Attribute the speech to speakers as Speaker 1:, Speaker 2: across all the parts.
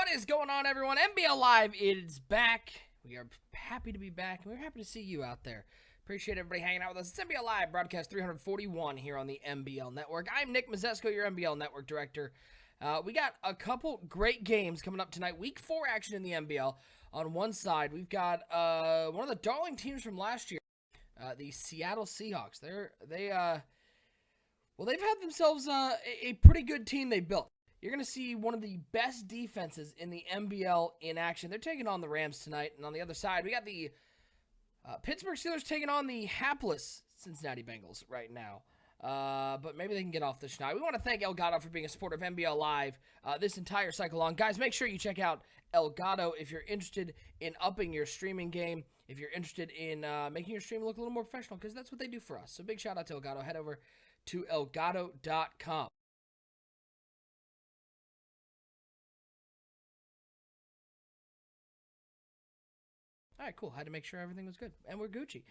Speaker 1: What is going on, everyone? NBL Live is back. We are happy to be back, and we're happy to see you out there. Appreciate everybody hanging out with us. It's NBL Live, broadcast 341 here on the NBL Network. I'm Nick Mazzesko, your NBL Network Director. We got a couple great games coming up tonight. Week 4 action in the NBL. On one side, we've got one of the darling teams from last year, the Seattle Seahawks. They've had themselves a pretty good team they built. You're going to see one of the best defenses in the NBL in action. They're taking on the Rams tonight. And on the other side, we got the Pittsburgh Steelers taking on the hapless Cincinnati Bengals right now. But maybe they can get off the schneid. We want to thank Elgato for being a supporter of NBL Live this entire cycle long. Guys, make sure you check out Elgato if you're interested in upping your streaming game, if you're interested in making your stream look a little more professional, because that's what they do for us. So big shout out to Elgato. Head over to elgato.com. All right, cool. Had to make sure everything was good. And we're Gucci.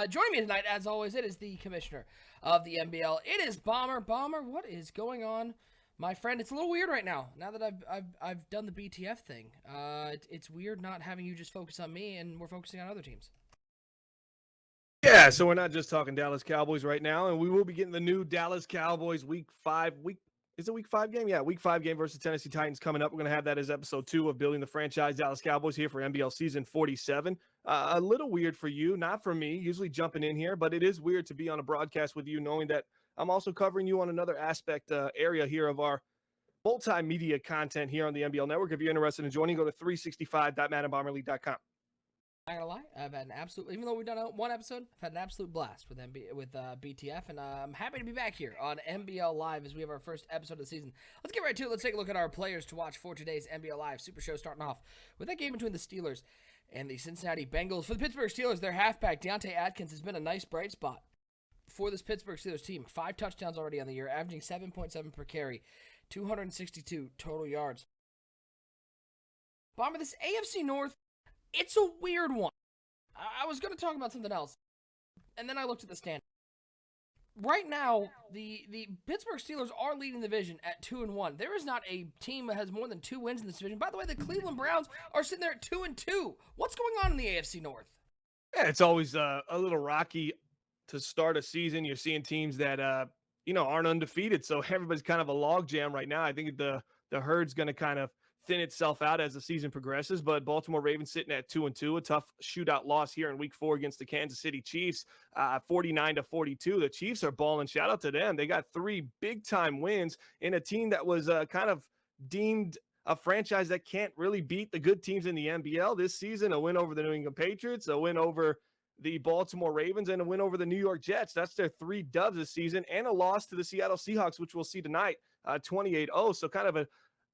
Speaker 1: Joining me tonight, as always, it is the commissioner of the NBL. It is Bomber. Bomber, what is going on, my friend? It's a little weird right now. Now that I've done the BTF thing, it's weird not having you just focus on me, and we're focusing on other teams.
Speaker 2: Yeah, so we're not just talking Dallas Cowboys right now, and we will be getting the new Dallas Cowboys Week 5 Is it Week 5 game? Yeah, Week 5 game versus Tennessee Titans coming up. We're going to have that as episode 2 of Building the Franchise Dallas Cowboys here for NBL Season 47. A little weird for you, not for me, usually jumping in here, but it is weird to be on a broadcast with you knowing that I'm also covering you on another aspect area here of our multimedia content here on the NBL Network. If you're interested in joining, go to 365.maddenbomberleague.com.
Speaker 1: Not gonna lie, I've had an absolute, even though we've done one episode, I've had an absolute blast with BTF, and I'm happy to be back here on NBL Live as we have our first episode of the season. Let's get right to it. Let's take a look at our players to watch for today's NBL Live Super Show, starting off with that game between the Steelers and the Cincinnati Bengals. For the Pittsburgh Steelers, their halfback, Deontay Atkins, has been a nice bright spot for this Pittsburgh Steelers team. 5 touchdowns already on the year, averaging 7.7 per carry, 262 total yards. Bomber, this AFC North, it's a weird one. I was going to talk about something else, and then I looked at the standings. Right now, the Pittsburgh Steelers are leading the division at 2-1. There is not a team that has more than 2 wins in this division. By the way, the Cleveland Browns are sitting there at 2-2. What's going on in the AFC North?
Speaker 2: Yeah, it's always a little rocky to start a season. You're seeing teams that aren't undefeated, so everybody's kind of a logjam right now. I think the herd's going to kind of thin itself out as the season progresses, but Baltimore Ravens sitting at 2-2, a tough shootout loss here in Week 4 against the Kansas City Chiefs, 49-42. The Chiefs are balling. Shout out to them. They got 3 big-time wins in a team that was kind of deemed a franchise that can't really beat the good teams in the NBL this season. A win over the New England Patriots, a win over the Baltimore Ravens, and a win over the New York Jets. That's their 3 dubs this season, and a loss to the Seattle Seahawks, which we'll see tonight, 28-0. So kind of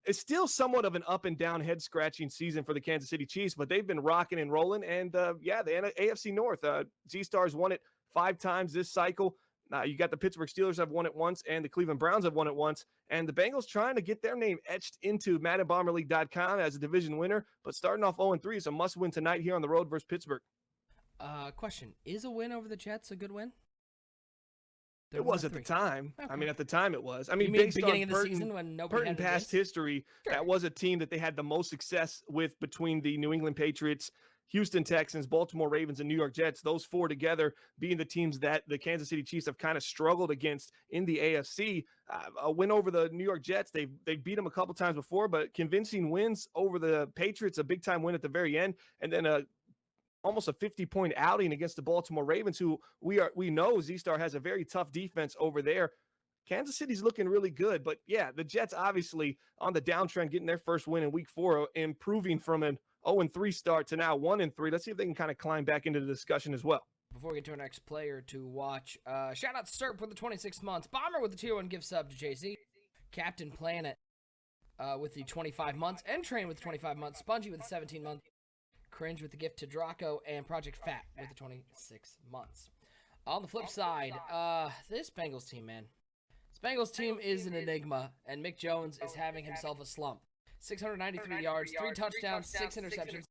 Speaker 2: it's still somewhat of an up and down head scratching season for the Kansas City Chiefs, but they've been rocking and rolling. And the AFC North, G-Stars won it 5 times this cycle. You got the Pittsburgh Steelers have won it once, and the Cleveland Browns have won it once. And the Bengals trying to get their name etched into MaddenBomberLeague.com as a division winner, but starting off 0-3 is a must win tonight here on the road versus Pittsburgh.
Speaker 1: Question: is a win over the Jets a good win?
Speaker 2: It was at the time. Okay. I mean, at the time it was. I
Speaker 1: mean,
Speaker 2: based
Speaker 1: beginning
Speaker 2: on
Speaker 1: of the season when nobody had
Speaker 2: past history, sure, that was a team that they had the most success with between the New England Patriots, Houston Texans, Baltimore Ravens, and New York Jets. Those 4 together being the teams that the Kansas City Chiefs have kind of struggled against in the AFC. A win over the New York Jets. They beat them a couple times before, but convincing wins over the Patriots, a big-time win at the very end, and then almost a 50-point outing against the Baltimore Ravens, who we know Z-Star has a very tough defense over there. Kansas City's looking really good, but yeah, the Jets obviously on the downtrend, getting their first win in Week 4, improving from an 0-3 start to now 1-3. Let's see if they can kind of climb back into the discussion as well.
Speaker 1: Before we get to our next player to watch, shout out to Serp with the 26 months, Bomber with the Tier 1 gift sub to JC, Captain Planet with the 25 months, and Train with the 25 months, Spongy with the 17 months, Cringe with the gift to Draco, and Project Fat with the 26 months. On the flip side, this Bengals team, man. This Bengals team is an enigma, and Mick Jones is having himself a slump. 693 yards, 3 touchdowns, 6 interceptions.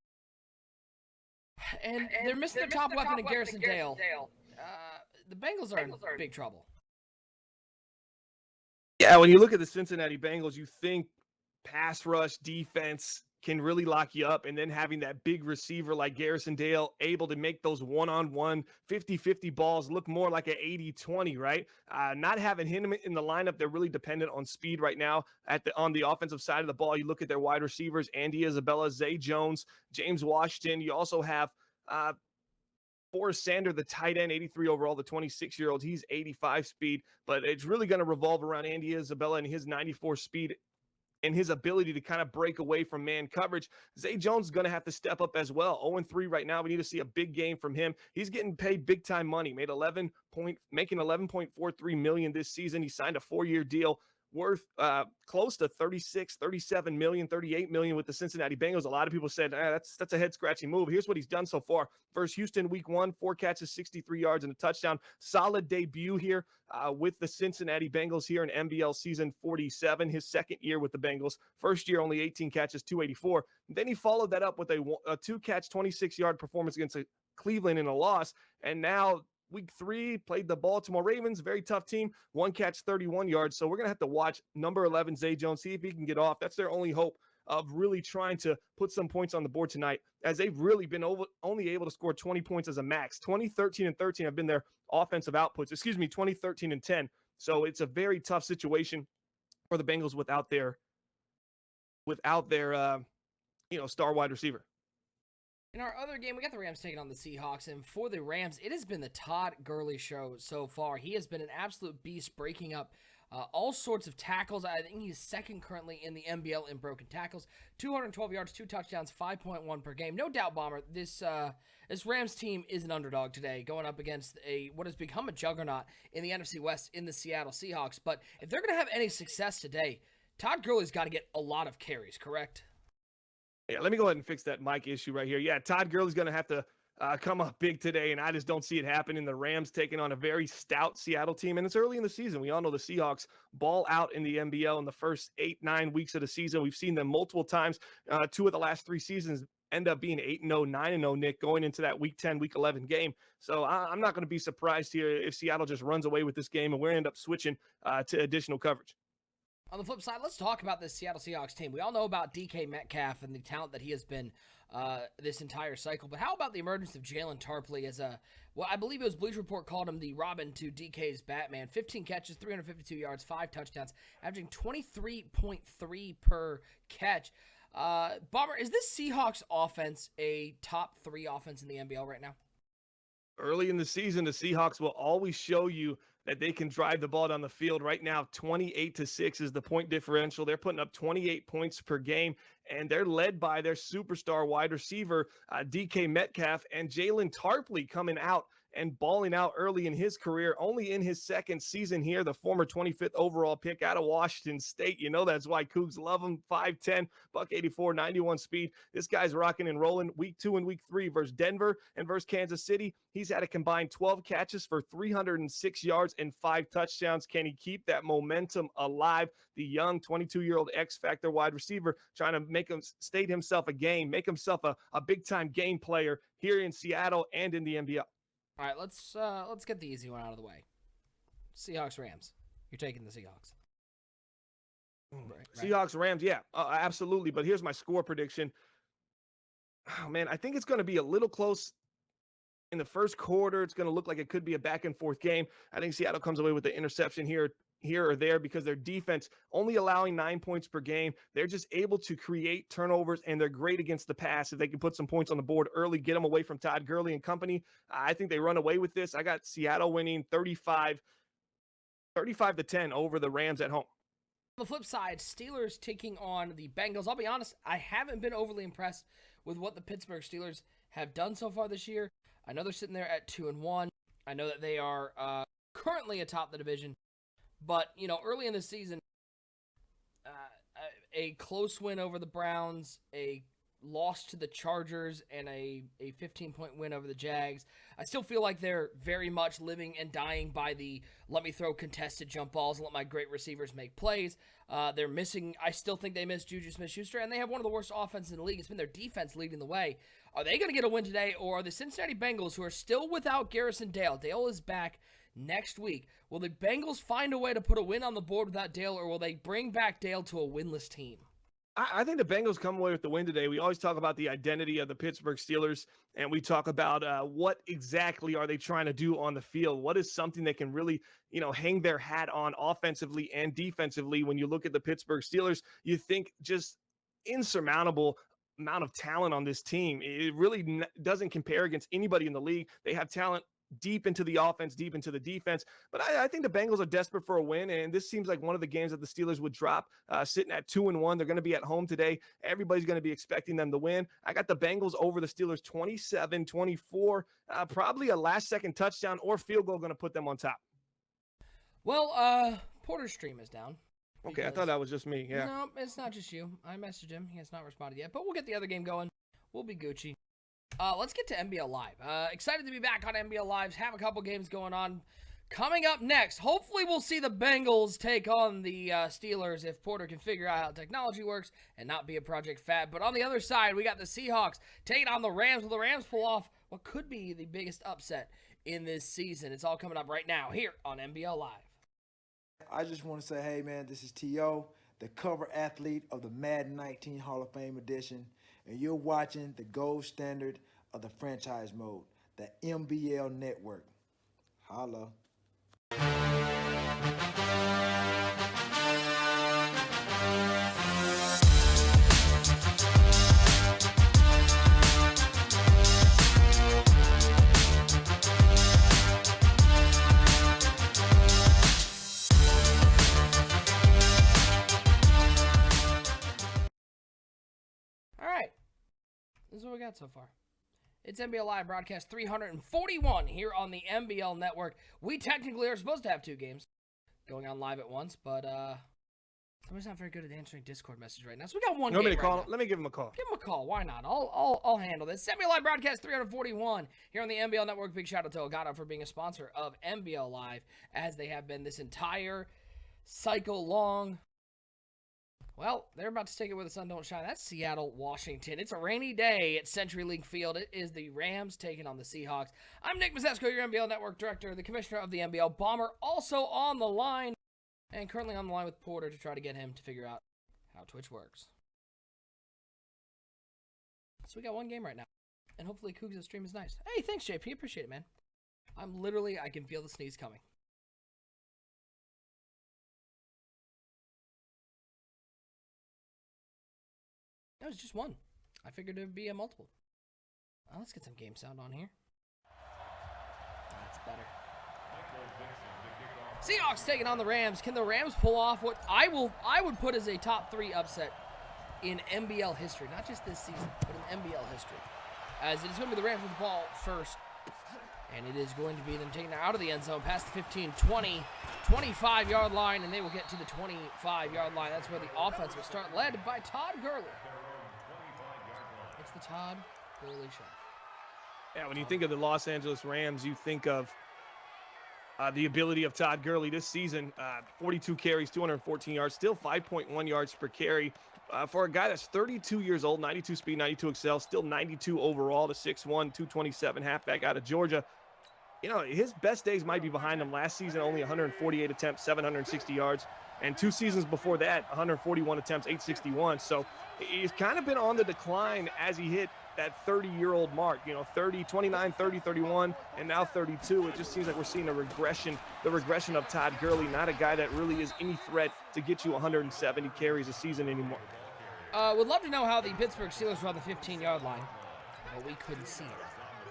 Speaker 1: And they're missing their top weapon in Garrison Dale. The Bengals are in big trouble.
Speaker 2: Yeah, when you look at the Cincinnati Bengals, you think pass rush defense can really lock you up. And then having that big receiver like Garrison Dale able to make those one-on-one 50-50 balls look more like an 80-20, right? Not having him in the lineup, they're really dependent on speed right now. On the offensive side of the ball, you look at their wide receivers, Andy Isabella, Zay Jones, James Washington. You also have Forrest Sander, the tight end, 83 overall, the 26-year-old. He's 85 speed, but it's really going to revolve around Andy Isabella and his 94 speed and his ability to kind of break away from man coverage. Zay Jones is going to have to step up as well. 0-3 right now. We need to see a big game from him. He's getting paid big time money. Making $11.43 million this season. He signed a 4-year deal worth close to 36, 37 million, 38 million with the Cincinnati Bengals. A lot of people said that's a head scratching move. Here's what he's done so far. Versus Houston week 1, 4 catches, 63 yards and a touchdown. Solid debut here with the Cincinnati Bengals here in NBL season 47, his second year with the Bengals. First year, only 18 catches, 284. Then he followed that up with a 2-catch, 26-yard performance against Cleveland in a loss. And now week 3, played the Baltimore Ravens, very tough team, 1 catch, 31 yards. So we're going to have to watch number 11, Zay Jones, see if he can get off. That's their only hope of really trying to put some points on the board tonight, as they've really been only able to score 20 points as a max. 2013 and 13 have been their offensive outputs. 2013 and 10. So it's a very tough situation for the Bengals without their star wide receiver.
Speaker 1: In our other game, we got the Rams taking on the Seahawks, and for the Rams, it has been the Todd Gurley show so far. He has been an absolute beast, breaking up all sorts of tackles. I think he's second currently in the NBL in broken tackles. 212 yards, 2 touchdowns, 5.1 per game. No doubt, Bomber, this Rams team is an underdog today, going up against what has become a juggernaut in the NFC West in the Seattle Seahawks. But if they're going to have any success today, Todd Gurley's got to get a lot of carries, correct?
Speaker 2: Yeah, let me go ahead and fix that mic issue right here. Yeah, Todd Gurley's going to have to come up big today, and I just don't see it happening. The Rams taking on a very stout Seattle team, and it's early in the season. We all know the Seahawks ball out in the NBL in the first 8-9 weeks of the season. We've seen them multiple times. 2 of the last 3 seasons end up being 8-0, 9-0, Nick, going into that week 10, week 11 game. So I'm not going to be surprised here if Seattle just runs away with this game and we end up switching to additional coverage.
Speaker 1: On the flip side, let's talk about this Seattle Seahawks team. We all know about DK Metcalf and the talent that he has been this entire cycle, but how about the emergence of Jalen Tarpley as I believe it was Bleacher Report called him the Robin to DK's Batman. 15 catches, 352 yards, 5 touchdowns, averaging 23.3 per catch. Bomber, is this Seahawks offense a top 3 offense in the NBL right now?
Speaker 2: Early in the season, the Seahawks will always show you that they can drive the ball down the field. Right now, 28-6 is the point differential. They're putting up 28 points per game, and they're led by their superstar wide receiver, DK Metcalf, and Jalen Tarpley coming out and balling out early in his career, only in his second season here, the former 25th overall pick out of Washington State. You know that's why Cougs love him. 5'10", buck 84, 91 speed. This guy's rocking and rolling week 2 and week 3 versus Denver and versus Kansas City. He's had a combined 12 catches for 306 yards and 5 touchdowns. Can he keep that momentum alive? The young 22-year-old X-Factor wide receiver trying to make him state himself a game, make himself a big-time game player here in Seattle and in the NBL.
Speaker 1: All right, let's get the easy one out of the way. Seahawks Rams. You're taking the Seahawks.
Speaker 2: Right. Seahawks Rams, yeah, absolutely. But here's my score prediction. Oh man, I think it's going to be a little close in the first quarter. It's going to look like it could be a back and forth game. I think Seattle comes away with the interception here or there because their defense only allowing 9 points per game. They're just able to create turnovers, and they're great against the pass. If they can put some points on the board early, get them away from Todd Gurley and company, I think they run away with this. I got Seattle winning 35-10 over the Rams at home.
Speaker 1: On the flip side, Steelers taking on the Bengals. I'll be honest, I haven't been overly impressed with what the Pittsburgh Steelers have done so far this year. I know they're sitting there at 2-1. I know that they are currently atop the division. But, early in the season, a close win over the Browns, a loss to the Chargers, and a 15-point win over the Jags. I still feel like they're very much living and dying by the let me throw contested jump balls and let my great receivers make plays. They're missing, I still think they miss Juju Smith-Schuster, and they have one of the worst offenses in the league. It's been their defense leading the way. Are they going to get a win today, or are the Cincinnati Bengals, who are still without Garrison Dale? Dale is back next week. Will the Bengals find a way to put a win on the board without Dale, or will they bring back Dale to a winless team?
Speaker 2: I think the Bengals come away with the win today. We always talk about the identity of the Pittsburgh Steelers, and we talk about what exactly are they trying to do on the field. What is something they can really, hang their hat on offensively and defensively? When you look at the Pittsburgh Steelers, you think just insurmountable amount of talent on this team. It really doesn't compare against anybody in the league. They have talent deep into the offense, deep into the defense. But I think the Bengals are desperate for a win, and this seems like one of the games that the Steelers would drop, sitting at 2-1. They're going to be at home today. Everybody's going to be expecting them to win. I got the Bengals over the Steelers 27-24, probably a last-second touchdown or field goal going to put them on top.
Speaker 1: Well, Porter's stream is down.
Speaker 2: Okay, I thought that was just me. Yeah.
Speaker 1: No, it's not just you. I messaged him. He has not responded yet, but we'll get the other game going. We'll be Gucci. Let's get to NBL Live. Excited to be back on NBL Live. Have a couple games going on. Coming up next, hopefully we'll see the Bengals take on the Steelers if Porter can figure out how technology works and not be a Project Fab. But on the other side, we got the Seahawks taking on the Rams. Will the Rams pull off what could be the biggest upset in this season? It's all coming up right now here on NBL Live.
Speaker 3: I just want to say, hey, man, this is T.O., the cover athlete of the Madden 19 Hall of Fame edition, and you're watching the gold standard of the franchise mode, the MBL Network. Holla.
Speaker 1: This is what we got so far. It's NBL Live broadcast 341 here on the NBL Network. We technically are supposed to have 2 games going on live at once, but somebody's not very good at answering Discord messages right now. So we got one game right now.
Speaker 2: Let me give him a call.
Speaker 1: Give him a call. Why not? I'll handle this. NBL Live broadcast 341 here on the NBL Network. Big shout out to Elgato for being a sponsor of NBL Live, as they have been this entire cycle long. Well, they're about to take it where the sun don't shine. That's Seattle, Washington. It's a rainy day at CenturyLink Field. It is the Rams taking on the Seahawks. I'm Nick Mazesco, your NBL Network Director, the Commissioner of the NBL. Bomber also on the line, and currently on the line with Porter to try to get him to figure out how Twitch works. So we got one game right now, and hopefully Cougs' stream is nice. Hey, thanks, JP. Appreciate it, man. I can feel the sneeze coming. That was just one. I figured it would be a multiple. Let's get some game sound on here. That's better. Seahawks taking on the Rams. Can the Rams pull off what I would put as a top 3 upset in NBL history? Not just this season, but in NBL history. As it is going to be the Rams with the ball first. And it is going to be them taking it out of the end zone past the 15, 20, 25-yard line, and they will get to the 25-yard line. That's where the offense will start, led by Todd Gurley. It's the Todd Gurley show.
Speaker 2: Yeah, when you think of the Los Angeles Rams, you think of the ability of Todd Gurley this season. 42 carries, 214 yards, still 5.1 yards per carry. For a guy that's 32 years old, 92 speed, 92 excel, still 92 overall, the 6'1", 227 halfback out of Georgia. His best days might be behind him. Last season, only 148 attempts, 760 yards. And 2 seasons before that, 141 attempts, 861. So he's kind of been on the decline as he hit that 30-year-old mark, 30, 29, 30, 31, and now 32. It just seems like we're seeing a regression, the regression of Todd Gurley, not a guy that really is any threat to get you 170 carries a season anymore.
Speaker 1: Would love to know how the Pittsburgh Steelers were on the 15-yard line, but we couldn't see it.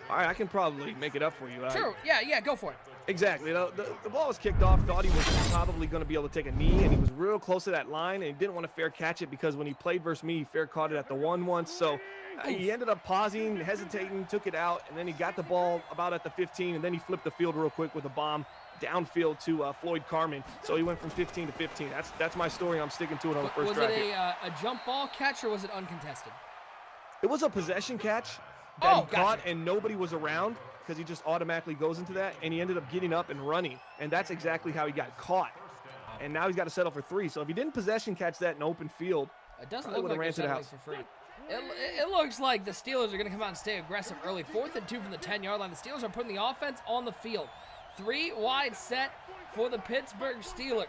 Speaker 2: All right, I can probably make it up for you.
Speaker 1: Sure, yeah, go for it.
Speaker 2: Exactly. The ball was kicked off, thought he was probably going to be able to take a knee, and he was real close to that line, and he didn't want to fair catch it because when he played versus me, he fair caught it at the 1 once. So he ended up pausing, hesitating, took it out, and then he got the ball about at the 15, and then he flipped the field real quick with a bomb downfield to Floyd Carman. So he went from 15 to 15. That's my story. I'm sticking to it on the first drive.
Speaker 1: Was it a jump ball catch or was it uncontested?
Speaker 2: It was a possession catch that he caught, and nobody was around because he just automatically goes into that, and he ended up getting up and running, and that's exactly how he got caught. And now he's got to settle for 3. So if he didn't possession catch that in open field,
Speaker 1: it doesn't look like
Speaker 2: ran to the house
Speaker 1: for free. It looks like the Steelers are going to come out and stay aggressive early. 4th and 2 from the 10-yard line. The Steelers are putting the offense on the field. 3 wide set for the Pittsburgh Steelers.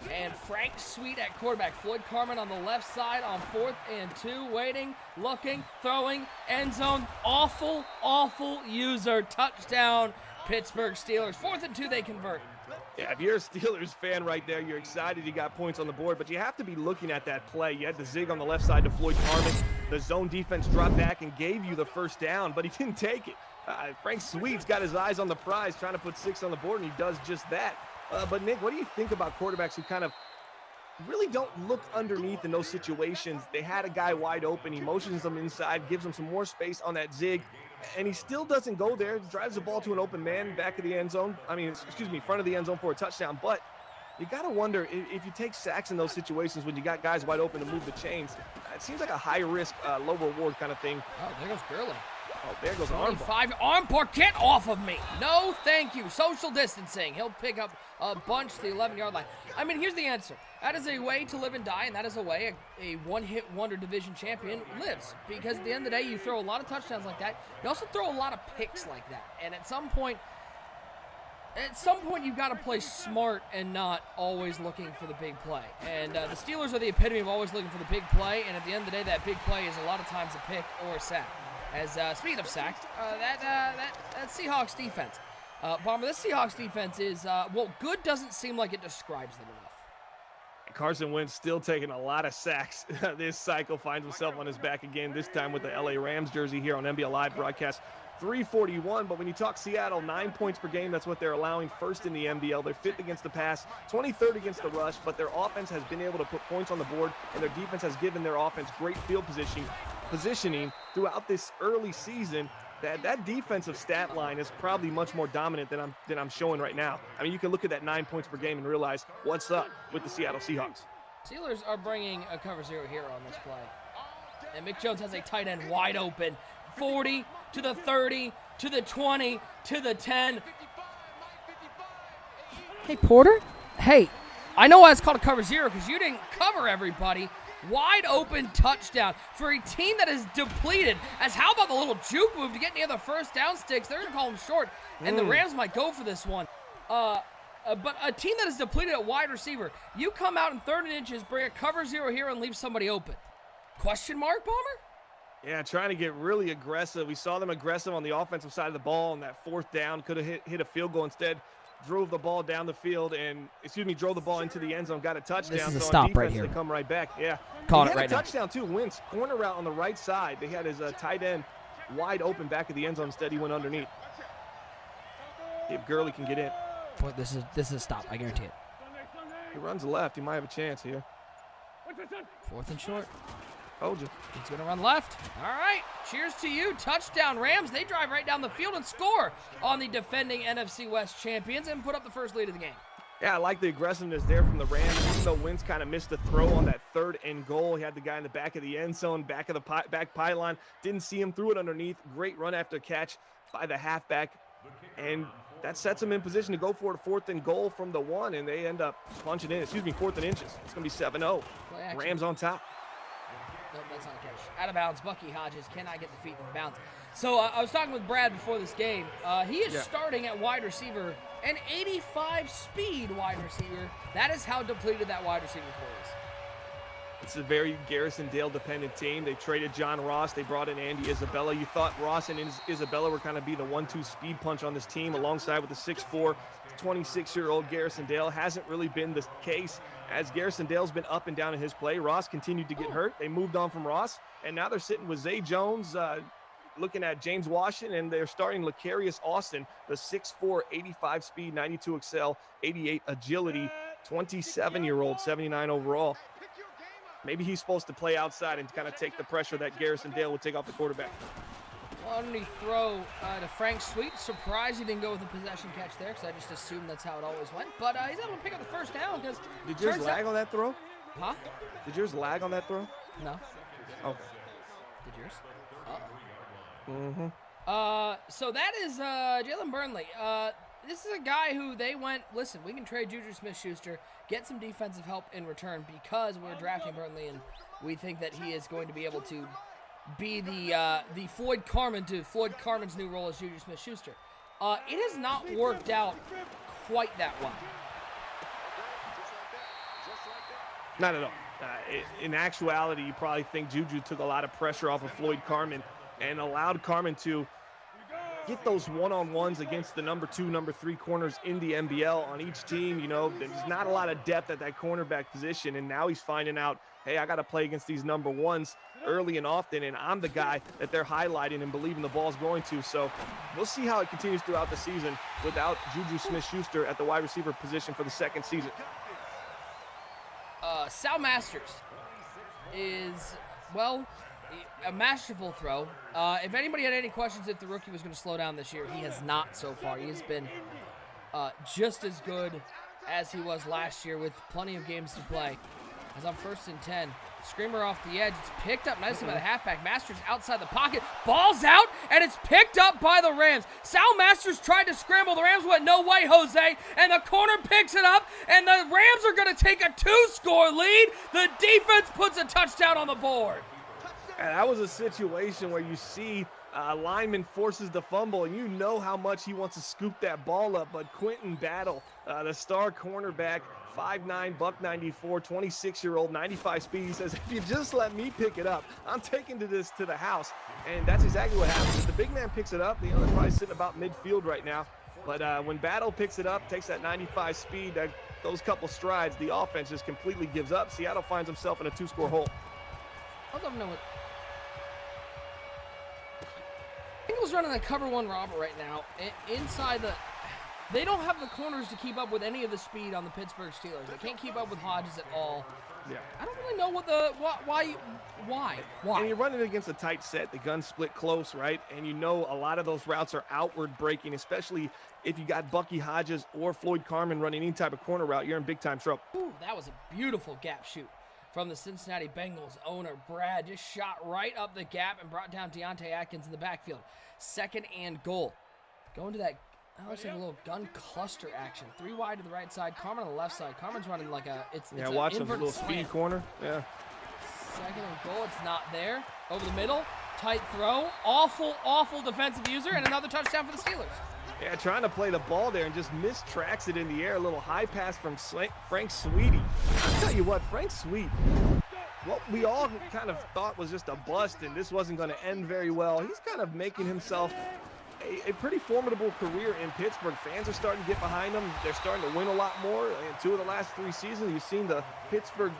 Speaker 1: And Frank Sweet at quarterback. Floyd Carman on the left side on 4th and 2. Waiting, looking, throwing, end zone. Awful, awful user. Touchdown, Pittsburgh Steelers. 4th and 2, they convert.
Speaker 2: Yeah, if you're a Steelers fan right there, you're excited you got points on the board, but you have to be looking at that play. You had the zig on the left side to Floyd Carman. The zone defense dropped back and gave you the first down, but he didn't take it. Frank Sweet's got his eyes on the prize, trying to put 6 on the board, and he does just that. But, Nick, what do you think about quarterbacks who kind of really don't look underneath in those situations? They had a guy wide open. He motions them inside, gives him some more space on that zig, and he still doesn't go there. Drives the ball to an open man back of the end zone. Front of the end zone for a touchdown. But you got to wonder if you take sacks in those situations when you got guys wide open to move the chains. It seems like a high-risk, low-reward kind of thing.
Speaker 1: Oh, there goes Gurley.
Speaker 2: Oh, there goes arm bar.
Speaker 1: 5 arm bar. Get off of me. No, thank you. Social distancing. He'll pick up a bunch to the 11-yard line. I mean, here's the answer. That is a way to live and die, and that is a way a one-hit wonder division champion lives. Because at the end of the day, you throw a lot of touchdowns like that. You also throw a lot of picks like that. And at some point, you've got to play smart and not always looking for the big play. And the Steelers are the epitome of always looking for the big play. And at the end of the day, that big play is a lot of times a pick or a sack. As speaking of sacks, that Seahawks defense, Bomber, this Seahawks defense is, good doesn't seem like it describes them enough.
Speaker 2: Carson Wentz still taking a lot of sacks this cycle, finds himself on his back again, this time with the LA Rams jersey here on NBL Live broadcast. 341, but when you talk Seattle, 9 points per game, that's what they're allowing, first in the NBL. They're 5th against the pass, 23rd against the rush, but their offense has been able to put points on the board, and their defense has given their offense great field positioning throughout this early season. That defensive stat line is probably much more dominant than I'm showing right now. I mean, you can look at that 9 points per game and realize what's up with the Seattle Seahawks.
Speaker 1: Steelers are bringing a cover zero here on this play. And Mick Jones has a tight end wide open. 40 to the 30 to the 20 to the 10. Hey, Porter? Hey, I know why it's called a cover zero because you didn't cover everybody. Wide open touchdown for a team that is depleted. As how about the little juke move to get near the first down sticks? They're going to call him short, and the Rams might go for this one. But a team that is depleted at wide receiver, you come out in 3rd and inches, bring a cover zero here, and leave somebody open. Question mark, Bomber?
Speaker 2: Yeah, trying to get really aggressive. We saw them aggressive on the offensive side of the ball on that 4th down. Could have hit a field goal instead. Drove the ball down the field drove the ball into the end zone, got a touchdown.
Speaker 1: This is a
Speaker 2: so
Speaker 1: stop
Speaker 2: on defense,
Speaker 1: right here.
Speaker 2: They come right back. Yeah.
Speaker 1: Calling
Speaker 2: it right now.
Speaker 1: touchdown
Speaker 2: Too. Wentz, corner route on the right side. They had his tight end wide open back of the end zone. Instead, he went underneath. If Gurley can get in.
Speaker 1: Boy, this is a stop. I guarantee it.
Speaker 2: He runs left. He might have a chance here.
Speaker 1: 4th and short.
Speaker 2: Told you.
Speaker 1: He's going to run left. All right. Cheers to you. Touchdown, Rams. They drive right down the field and score on the defending NFC West champions and put up the first lead of the game.
Speaker 2: Yeah, I like the aggressiveness there from the Rams. Even though Wentz kind of missed a throw on that 3rd and goal. He had the guy in the back of the end zone, back of the back pylon. Didn't see him, threw it underneath. Great run after catch by the halfback. And that sets them in position to go for it, 4th and goal from the 1, and they end up punching in. 4th and inches. It's going to be 7-0. Rams on top.
Speaker 1: Nope, that's not a catch. Out of bounds. Bucky Hodges cannot get the feet in bounds. So I was talking with Brad before this game. He is starting at wide receiver, an 85 speed wide receiver. That is how depleted that wide receiver core is.
Speaker 2: It's a very Garrison Dale dependent team. They traded John Ross. They brought in Andy Isabella. You thought Ross and Isabella were kind of be the 1-2 speed punch on this team alongside with the 6'4", 26-year-old Garrison Dale. Hasn't really been the case as Garrison Dale's been up and down in his play. Ross continued to get hurt. They moved on from Ross, and now they're sitting with Zay Jones, looking at James Washington, and they're starting Lecarius Austin, the 6'4", 85 speed, 92 excel, 88 agility, 27-year-old, 79 overall. Maybe he's supposed to play outside and kind of take the pressure that Garrison Dale would take off the quarterback.
Speaker 1: Underneath throw to Frank Sweet. Surprised he didn't go with a possession catch there because I just assumed that's how it always went. But he's able to pick up the first down because...
Speaker 2: Did yours lag on that throw?
Speaker 1: Huh?
Speaker 2: Did yours lag on that throw?
Speaker 1: No.
Speaker 2: Okay.
Speaker 1: Did yours? So that is Jalen Burnley. This is a guy who they went, listen, we can trade Juju Smith-Schuster, get some defensive help in return because we're drafting Burnley, and we think that he is going to be able to be the Floyd Carman to Floyd Carman's new role as Juju Smith-Schuster. It has not worked out quite that well.
Speaker 2: Not at all. In actuality, you probably think Juju took a lot of pressure off of Floyd Carman and allowed Carman to get those one-on-ones against the number 2, number 3 corners in the NBL on each team. You know, there's not a lot of depth at that cornerback position, and now he's finding out, hey, I got to play against these number 1s early and often, and I'm the guy that they're highlighting and believing the ball's going to. So we'll see how it continues throughout the season without Juju Smith-Schuster at the wide receiver position for the second season.
Speaker 1: Sal Masters is, well, a masterful throw. If anybody had any questions if the rookie was going to slow down this year, he has not so far. He has been just as good as he was last year with plenty of games to play. As on 1st and 10, screamer off the edge. It's picked up nicely by the halfback. Masters outside the pocket. Ball's out, and it's picked up by the Rams. Sal Masters tried to scramble. The Rams went, no way, Jose. And the corner picks it up, and the Rams are going to take a 2-score lead. The defense puts a touchdown on the board.
Speaker 2: And that was a situation where you see lineman forces the fumble, and you know how much he wants to scoop that ball up. But Quentin Battle, the star cornerback, 5'9", $194, 26-year-old, 95 speed. He says, if you just let me pick it up, I'm taking this to the house. And that's exactly what happens. If the big man picks it up, the other probably sitting about midfield right now. But when Battle picks it up, takes that 95 speed, those couple strides, the offense just completely gives up. Seattle finds himself in a 2-score hole.
Speaker 1: I don't know what. Bengals running a cover 1 robber right now. Inside the. They don't have the corners to keep up with any of the speed on the Pittsburgh Steelers. They can't keep up with Hodges at all.
Speaker 2: Yeah.
Speaker 1: I don't really know why.
Speaker 2: And you're running against a tight set. The gun split close, right? And you know a lot of those routes are outward breaking, especially if you got Bucky Hodges or Floyd Carman running any type of corner route. You're in big time trouble.
Speaker 1: Ooh, that was a beautiful gap shoot from the Cincinnati Bengals owner. Brad just shot right up the gap and brought down Deontay Atkins in the backfield. 2nd and goal. Going to that. That looks like a little gun cluster action. 3 wide to the right side. Carman on the left side. Carman's running like it's
Speaker 2: watch
Speaker 1: an
Speaker 2: him, little
Speaker 1: slant.
Speaker 2: speed corner. Yeah.
Speaker 1: 2nd and goal. It's not there. Over the middle. Tight throw. Awful defensive user. And another touchdown for the Steelers.
Speaker 2: Yeah, trying to play the ball there and just mistracks it in the air. A little high pass from Frank Sweetie. I'll tell you what, Frank Sweet, what we all kind of thought was just a bust and this wasn't going to end very well. He's kind of making himself a pretty formidable career in Pittsburgh. Fans are starting to get behind him. They're starting to win a lot more. In 2 of the last 3 seasons, you've seen the Pittsburgh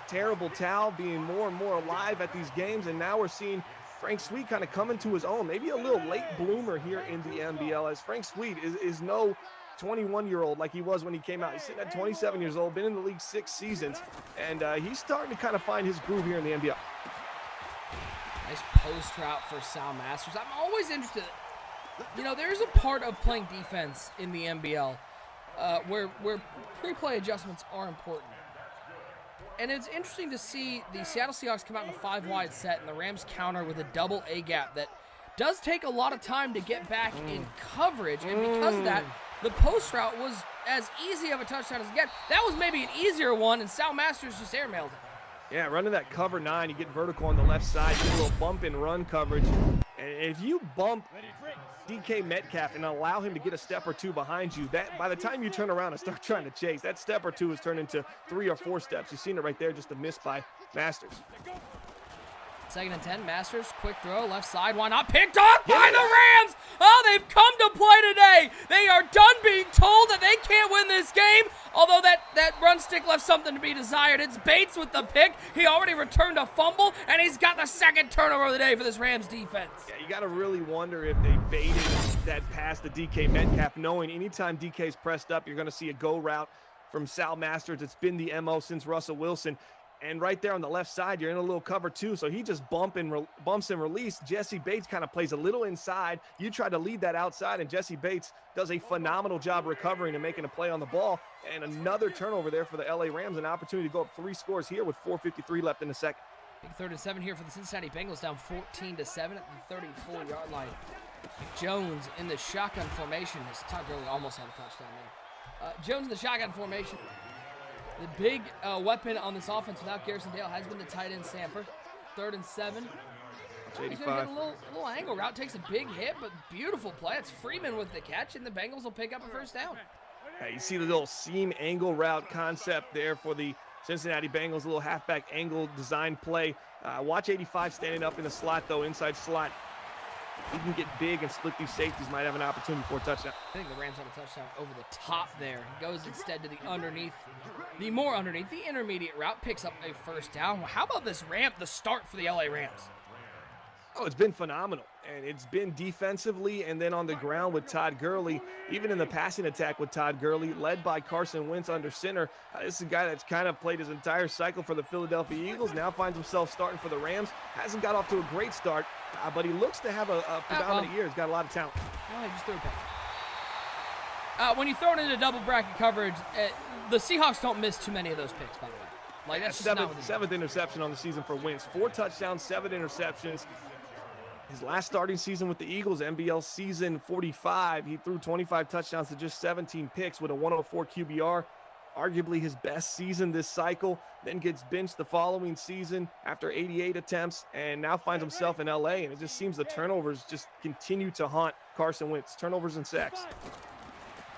Speaker 2: Terrible Towel being more and more alive at these games, and now we're seeing Frank Sweet kind of coming to his own. Maybe a little late bloomer here in the NBL, as Frank Sweet is no 21-year-old like he was when he came out. He's sitting at 27 years old, been in the league 6 seasons, and he's starting to kind of find his groove here in the NBL.
Speaker 1: Nice post route for Sal Masters. I'm always interested. You know, there's a part of playing defense in the NBL where pre-play adjustments are important. And it's interesting to see the Seattle Seahawks come out in a 5-wide set and the Rams counter with a double A gap that does take a lot of time to get back in coverage. And because of that, the post route was as easy of a touchdown as it gets. That was maybe an easier one, and Sal Masters just airmailed it.
Speaker 2: Yeah, running that cover 9, you get vertical on the left side, get a little bump and run coverage. And if you bump DK Metcalf and allow him to get a step or 2 behind you, that by the time you turn around and start trying to chase, that step or 2 is turned into 3 or 4 steps. You've seen it right there, just a miss by Masters.
Speaker 1: 2nd and 10, Masters, quick throw, left side, why not? Picked off by the Rams! Oh, they've come to play today! They are done being told that they can't win this game, although that run stick left something to be desired. It's Bates with the pick. He already returned a fumble, and he's got the 2nd turnover of the day for this Rams defense.
Speaker 2: Yeah, you got to really wonder if they baited that pass to DK Metcalf, knowing anytime DK's pressed up, you're going to see a go route from Sal Masters. It's been the MO since Russell Wilson. And right there on the left side, you're in a little cover 2, so he just bumps and release. Jesse Bates kind of plays a little inside. You try to lead that outside, and Jesse Bates does a phenomenal job recovering and making a play on the ball. And another turnover there for the LA Rams, an opportunity to go up 3 scores here with 4:53 left in the second.
Speaker 1: Big 3rd and 7 here for the Cincinnati Bengals, down 14-7 at the 34-yard line. Jones in the shotgun formation. Todd Gurley almost had a touchdown there. Jones in the shotgun formation. The big weapon on this offense without Garrison Dale has been the tight end Samper. 3rd and 7. He's going to get a little angle route. Takes a big hit, but beautiful play. It's Freeman with the catch, and the Bengals will pick up a 1st down.
Speaker 2: You see the little seam angle route concept there for the Cincinnati Bengals, a little halfback angle design play. Watch 85 standing up in the slot, though, inside slot. He can get big and split these safeties, might have an opportunity for a touchdown.
Speaker 1: I think the Rams have a touchdown over the top there. He goes instead to the underneath, the intermediate route, picks up a first down. Well, how about this ramp, the start for the LA Rams?
Speaker 2: Oh, it's been phenomenal, and it's been defensively and then on the ground with Todd Gurley, even in the passing attack with Todd Gurley, led by Carson Wentz under center. This is a guy that's kind of played his entire cycle for the Philadelphia Eagles, now finds himself starting for the Rams. Hasn't got off to a great start, but he looks to have a predominant year. He's got a lot of talent.
Speaker 1: Oh, he just threw it back. When you throw it into double bracket coverage, the Seahawks don't miss too many of those picks, by the way. Like, that's just
Speaker 2: seventh interception on the season for Wentz. 4 touchdowns, 7 interceptions. His last starting season with the Eagles, NBL season 45, he threw 25 touchdowns to just 17 picks with a 104 QBR. Arguably his best season this cycle, then gets benched the following season after 88 attempts, and now finds himself in LA, and it just seems the turnovers just continue to haunt Carson Wentz. Turnovers and sacks.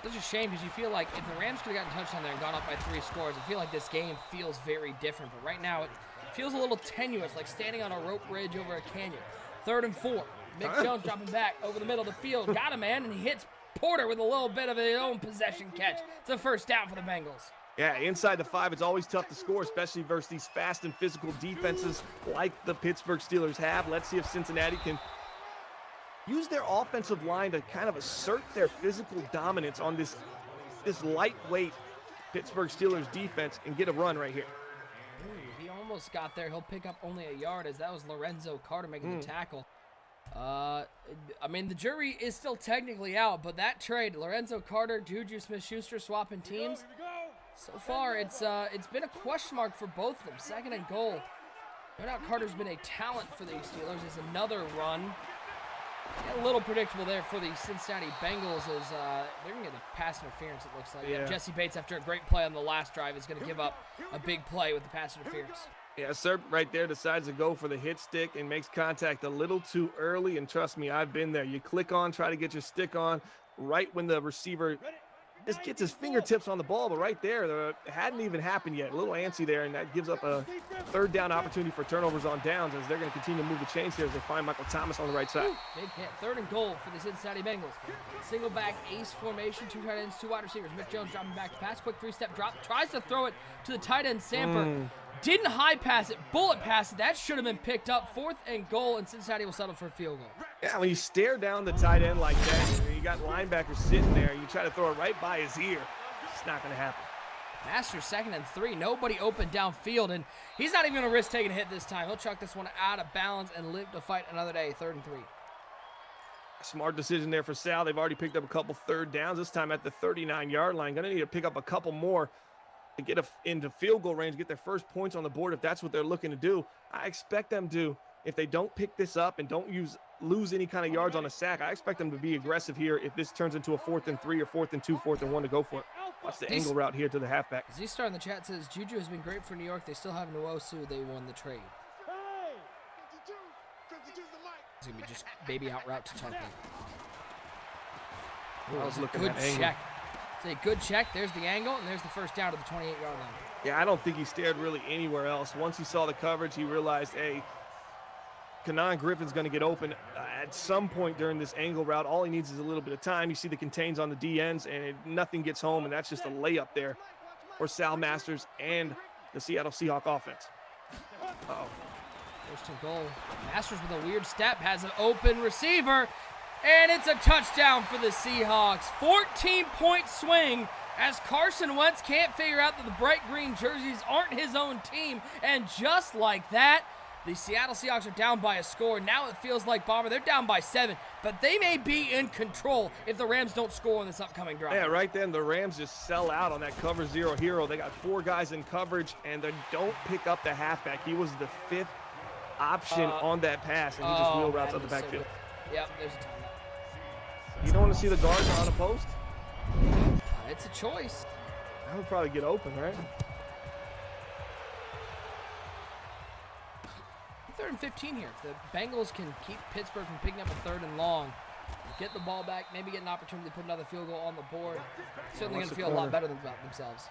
Speaker 1: It's a shame because you feel like if the Rams could have gotten touchdown there and gone up by 3 scores, I feel like this game feels very different. But right now, it feels a little tenuous, like standing on a rope bridge over a canyon. 3rd and 4. Mick Jones dropping back over the middle of the field. Got him, man, and he hits Porter with a little bit of his own possession catch. It's a first down for the Bengals.
Speaker 2: Yeah, inside the 5, it's always tough to score, especially versus these fast and physical defenses like the Pittsburgh Steelers have. Let's see if Cincinnati can use their offensive line to kind of assert their physical dominance on this lightweight Pittsburgh Steelers defense and get a run right here.
Speaker 1: Ooh, he almost got there. He'll pick up only a yard as that was Lorenzo Carter making the tackle. I mean, the jury is still technically out, but that trade, Lorenzo Carter, Juju Smith-Schuster swapping teams, so far it's been a question mark for both of them. 2nd and goal. No doubt Carter's been a talent for the Steelers. It's another run. A little predictable there for the Cincinnati Bengals as they're going to get a pass interference, it looks like.
Speaker 2: Yeah.
Speaker 1: Jesse Bates, after a great play on the last drive, is going to give up a big play with the pass interference.
Speaker 2: Yeah, Serp right there decides to go for the hit stick and makes contact a little too early. And trust me, I've been there. You click on, try to get your stick on right when the receiver just gets his fingertips on the ball. But right there, it hadn't even happened yet. A little antsy there, and that gives up a 3rd down opportunity for turnovers on downs as they're going to continue to move the chains here as they find Michael Thomas on the right side.
Speaker 1: Big hit. 3rd and goal for the Cincinnati Bengals. Single back ace formation, 2 tight ends, 2 wide receivers. Mick Jones dropping back to pass. Quick 3-step drop. Tries to throw it to the tight end, Samper. Didn't high pass it, bullet pass it. That should have been picked up. 4th and goal, and Cincinnati will settle for a field goal.
Speaker 2: Yeah, when you stare down the tight end like that, you got linebackers sitting there, you try to throw it right by his ear. It's not going to happen.
Speaker 1: Masters 2nd and 3. Nobody open downfield, and he's not even going to risk taking a hit this time. He'll chuck this one out of bounds and live to fight another day. 3rd and 3.
Speaker 2: Smart decision there for Sal. They've already picked up a couple 3rd downs, this time at the 39-yard line. Going to need to pick up a couple more to get into field goal range, get their first points on the board if that's what they're looking to do. I expect them to, if they don't pick this up and don't lose any kind of yards on a sack, I expect them to be aggressive here if this turns into a 4th and 3 or 4th and 2, 4th and 1 to go for it. Watch the angle route here to the halfback.
Speaker 1: Z-Star in the chat says, Juju has been great for New York. They still have Nwosu. They won the trade. It's going to be just baby out route to Tarpley. That was a good check. It's a good check. There's the angle, and there's the first down to the 28-yard line.
Speaker 2: Yeah, I don't think he stared really anywhere else. Once he saw the coverage, he realized, hey, Kenan Griffin's going to get open at some point during this angle route. All he needs is a little bit of time. You see the contains on the D-ends, and nothing gets home, and that's just a layup there for Sal Masters and the Seattle Seahawks offense. Uh-oh.
Speaker 1: 1st and goal. Masters with a weird step, has an open receiver, and it's a touchdown for the Seahawks. 14-point swing as Carson Wentz can't figure out that the bright green jerseys aren't his own team, and just like that, the Seattle Seahawks are down by a score. Now it feels like, Bomber, they're down by 7, but they may be in control if the Rams don't score on this upcoming drive.
Speaker 2: Yeah, right then the Rams just sell out on that cover 0 hero. They got 4 guys in coverage, and they don't pick up the halfback. He was the 5th option on that pass, and he just wheel routes out the backfield.
Speaker 1: So yep, there's a timeout.
Speaker 2: You don't want to see the guards on a post?
Speaker 1: It's a choice.
Speaker 2: That would probably get open, right?
Speaker 1: 3rd and 15 here. If the Bengals can keep Pittsburgh from picking up a 3rd and long, get the ball back, maybe get an opportunity to put another field goal on the board, certainly going to feel a lot better about themselves.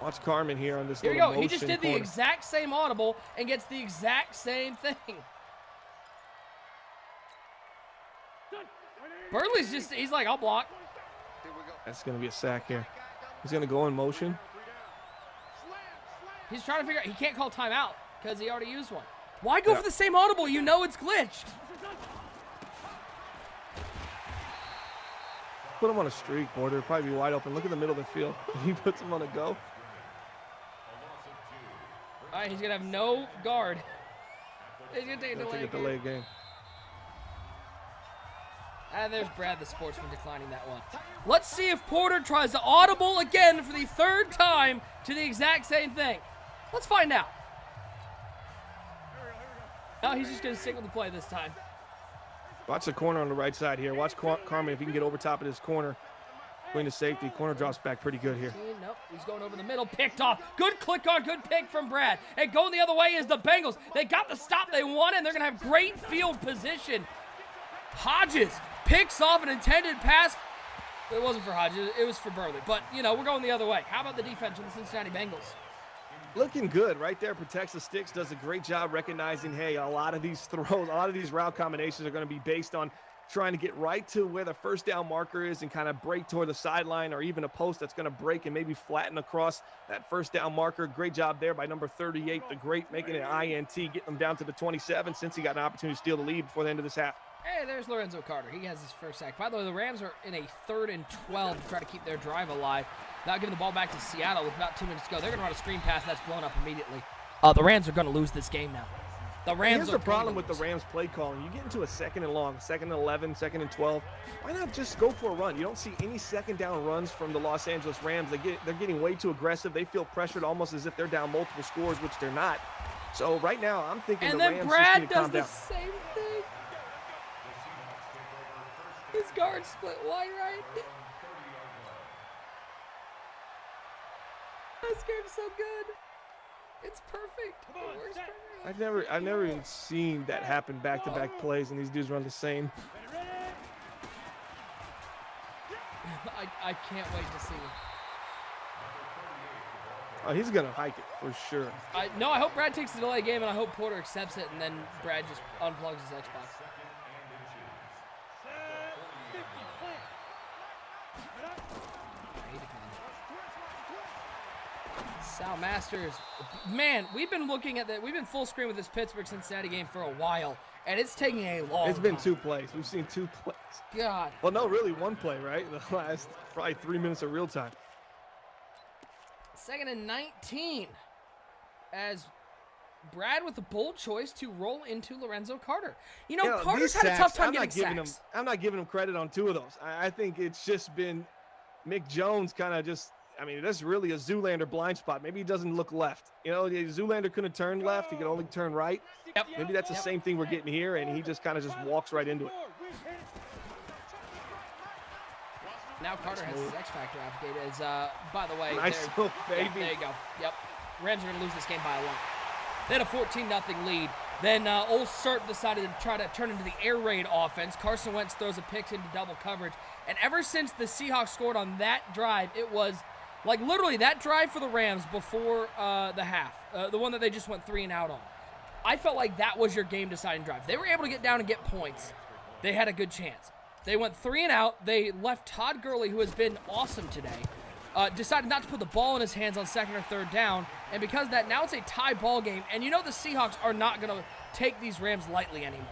Speaker 2: Watch Carmen here on this
Speaker 1: Here we
Speaker 2: little
Speaker 1: go. He just
Speaker 2: motion
Speaker 1: did the
Speaker 2: corner.
Speaker 1: exact same audible and gets the exact same thing. Burley's just, he's like, I'll block.
Speaker 2: That's going to be a sack here. He's going to go in motion.
Speaker 1: He's trying to figure out, he can't call timeout because he already used one. Why go for the same audible? You know it's glitched.
Speaker 2: Put him on a streak, Porter. Probably be wide open. Look at the middle of the field. He puts him on a go.
Speaker 1: All right, he's going to have no guard. He's going to take a delay
Speaker 2: game.
Speaker 1: And there's Brad, the sportsman, declining that one. Let's see if Porter tries to audible again for the third time to the exact same thing. Let's find out. No, he's just going to stick with the play this time.
Speaker 2: Watch the corner on the right side here. Watch Carmen if he can get over top of this corner. Going to safety. Corner drops back pretty good here.
Speaker 1: Nope, he's going over the middle. Picked off. Good click on, good pick from Brad. And going the other way is the Bengals. They got the stop they wanted, and they're going to have great field position. Hodges picks off an intended pass. It wasn't for Hodges. It was for Burley. But, you know, we're going the other way. How about the defense of the Cincinnati Bengals?
Speaker 2: Looking good right there. Protects the sticks. Does a great job recognizing, hey, a lot of these throws, a lot of these route combinations are going to be based on trying to get right to where the first down marker is and kind of break toward the sideline or even a post that's going to break and maybe flatten across that first down marker. Great job there by number 38, the great, making it an INT, getting them down to the 27 since he got an opportunity to steal the lead before the end of this half.
Speaker 1: Hey, there's Lorenzo Carter. He has his first sack. By the way, the Rams are in a 3rd and 12 to try to keep their drive alive. Now giving the ball back to Seattle with about 2 minutes to go. They're going to run a screen pass that's blown up immediately. The Rams are going to lose this game now. The Rams
Speaker 2: Here's the problem with the Rams play calling. You get into a 2nd and long, 2nd and 11, 2nd and 12. Why not just go for a run? You don't see any second down runs from the Los Angeles Rams. They're getting way too aggressive. They feel pressured almost as if they're down multiple scores, which they're not. So right now, I'm thinking
Speaker 1: and
Speaker 2: the
Speaker 1: then
Speaker 2: Rams
Speaker 1: Brad
Speaker 2: just
Speaker 1: does
Speaker 2: need to
Speaker 1: the same thing. His guard split wide right. This game's so good. It's perfect. It works perfect.
Speaker 2: I've never even seen that happen back-to-back plays, and these dudes run the same.
Speaker 1: I can't wait to see.
Speaker 2: Oh, he's gonna hike it for sure.
Speaker 1: No, I hope Brad takes the delay game, and I hope Porter accepts it, and then Brad just unplugs his Xbox. Sal Masters, man, we've been looking at that. We've been full screen with this Pittsburgh Cincinnati game for a while, and it's taking a long
Speaker 2: It's been
Speaker 1: time.
Speaker 2: 2 plays. We've seen 2 plays.
Speaker 1: God.
Speaker 2: Well, no, really 1 play, right? The last probably 3 minutes of real time.
Speaker 1: 2nd and 19 as Brad with a bold choice to roll into Lorenzo Carter. You know, Carter's
Speaker 2: these
Speaker 1: had a tough time
Speaker 2: I'm
Speaker 1: getting
Speaker 2: not
Speaker 1: sacks.
Speaker 2: I'm not giving him credit on 2 of those. I think it's just been Mick Jones kind of just, I mean, that's really a Zoolander blind spot. Maybe he doesn't look left. You know, Zoolander couldn't turn left. He could only turn right.
Speaker 1: Yep.
Speaker 2: Maybe that's the same thing we're getting here, and he just kind of just walks right into it.
Speaker 1: Now Carter has his X Factor activated. As, by the way,
Speaker 2: Nice little baby.
Speaker 1: There you go. Yep. Rams are going to lose this game by a lot. They had a 14-0 lead. Then Old Cert decided to try to turn into the air raid offense. Carson Wentz throws a pick into double coverage. And ever since the Seahawks scored on that drive, it was like literally that drive for the Rams before the half, the one that they just went 3 and out on. I felt like that was your game-deciding drive. They were able to get down and get points. They had a good chance. They went 3 and out. They left Todd Gurley, who has been awesome today, decided not to put the ball in his hands on 2nd or 3rd down. And because of that, now it's a tie ball game. And you know the Seahawks are not going to take these Rams lightly anymore.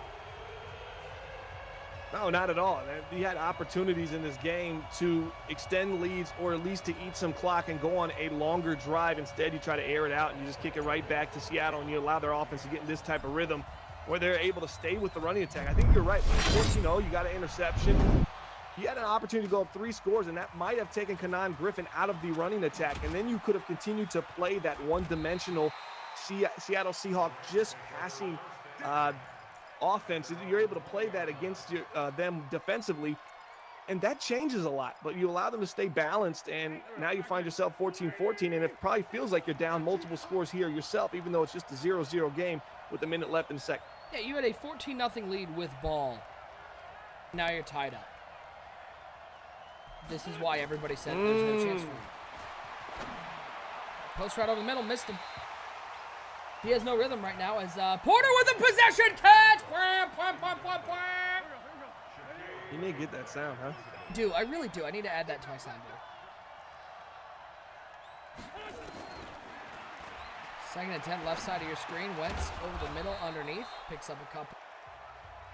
Speaker 2: No, not at all. He had opportunities in this game to extend leads or at least to eat some clock and go on a longer drive. Instead, you try to air it out and you just kick it right back to Seattle, and you allow their offense to get in this type of rhythm where they're able to stay with the running attack. I think you're right. But of course, you know, you got an interception. He had an opportunity to go up 3 scores, and that might have taken Kenan Griffin out of the running attack. And then you could have continued to play that one-dimensional Seattle Seahawks just passing offense. You're able to play that against them defensively, and that changes a lot. But you allow them to stay balanced, and now you find yourself 14-14, and it probably feels like you're down multiple scores here yourself, even though it's just a 0-0 game with a minute left in the second.
Speaker 1: Yeah, you had a 14-0 lead with ball. Now you're tied up. This is why everybody said there's no chance for you. Post right over the middle, missed him. He has no rhythm right now as Porter with a possession catch.
Speaker 2: You may get that sound, huh?
Speaker 1: I really do. I need to add that to my soundboard. 2nd and 10, left side of your screen. Wentz over the middle, underneath. Picks up a couple.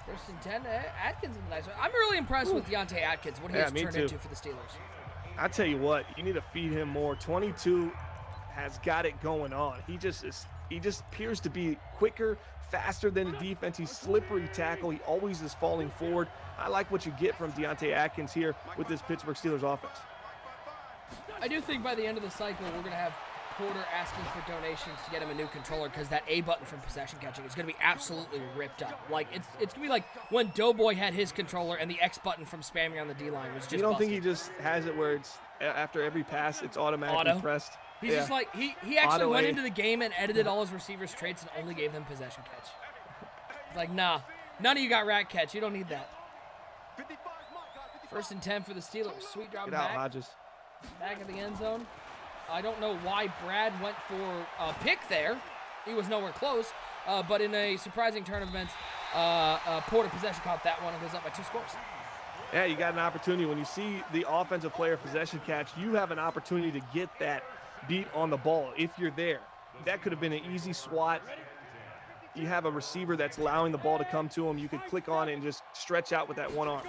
Speaker 1: 1st and 10, Atkins in the nice one. I'm really impressed with Deontay Atkins, what he has turned into for the Steelers.
Speaker 2: I tell you what, you need to feed him more. 22 has got it going on. He just appears to be quicker, faster than the defense. He's slippery tackle. He always is falling forward. I like what you get from Deontay Atkins here with this Pittsburgh Steelers offense.
Speaker 1: I do think by the end of the cycle, we're going to have Porter asking for donations to get him a new controller because that A button from possession catching is going to be absolutely ripped up. Like, it's going to be like when Doughboy had his controller and the X button from spamming on the D-line was just
Speaker 2: You don't
Speaker 1: busted.
Speaker 2: think he just has it where it's after every pass, it's automatically pressed?
Speaker 1: He's just like, he actually went into the game and edited all his receivers' traits and only gave them possession catch. It's like, nah, none of you got rat catch. You don't need that. 1st and 10 for the Steelers. Sweet drop
Speaker 2: Get out,
Speaker 1: back.
Speaker 2: Hodges.
Speaker 1: Back of the end zone. I don't know why Brad went for a pick there. He was nowhere close. But in a surprising turn of events, Porter possession caught that one and goes up by 2 scores.
Speaker 2: Yeah, you got an opportunity. When you see the offensive player possession catch, you have an opportunity to get that beat on the ball if you're there. That could have been an easy swat. You have a receiver that's allowing the ball to come to him. You could click on it and just stretch out with that one arm.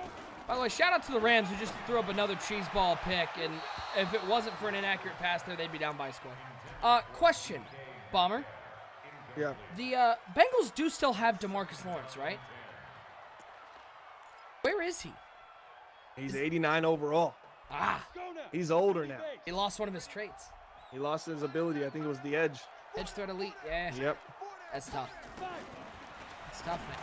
Speaker 1: By the way, shout out to the Rams who just threw up another cheese ball pick, and if it wasn't for an inaccurate pass there, they'd be down by a score. Question, Bomber.
Speaker 2: Yeah.
Speaker 1: The Bengals do still have DeMarcus Lawrence, right? Where is he?
Speaker 2: He's 89 overall. He's older now.
Speaker 1: He lost one of his traits.
Speaker 2: He lost his ability. I think it was the edge.
Speaker 1: Edge threat elite, yeah.
Speaker 2: Yep.
Speaker 1: That's tough. It's tough, man.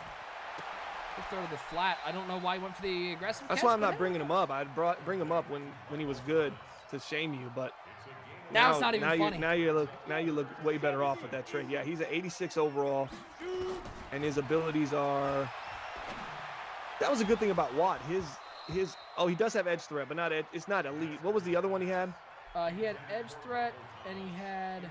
Speaker 1: He'll throw to the flat. I don't know why he went for the aggressive
Speaker 2: That's
Speaker 1: catch,
Speaker 2: why I'm
Speaker 1: but
Speaker 2: not bringing him up. I'd bring him up when he was good to shame you, but
Speaker 1: now it's not even funny.
Speaker 2: Now you look way better off with that trade. Yeah, he's at 86 overall, and his abilities are. That was a good thing about Watt. He does have edge threat, but it's not elite. What was the other one he had?
Speaker 1: He had edge threat, and he had.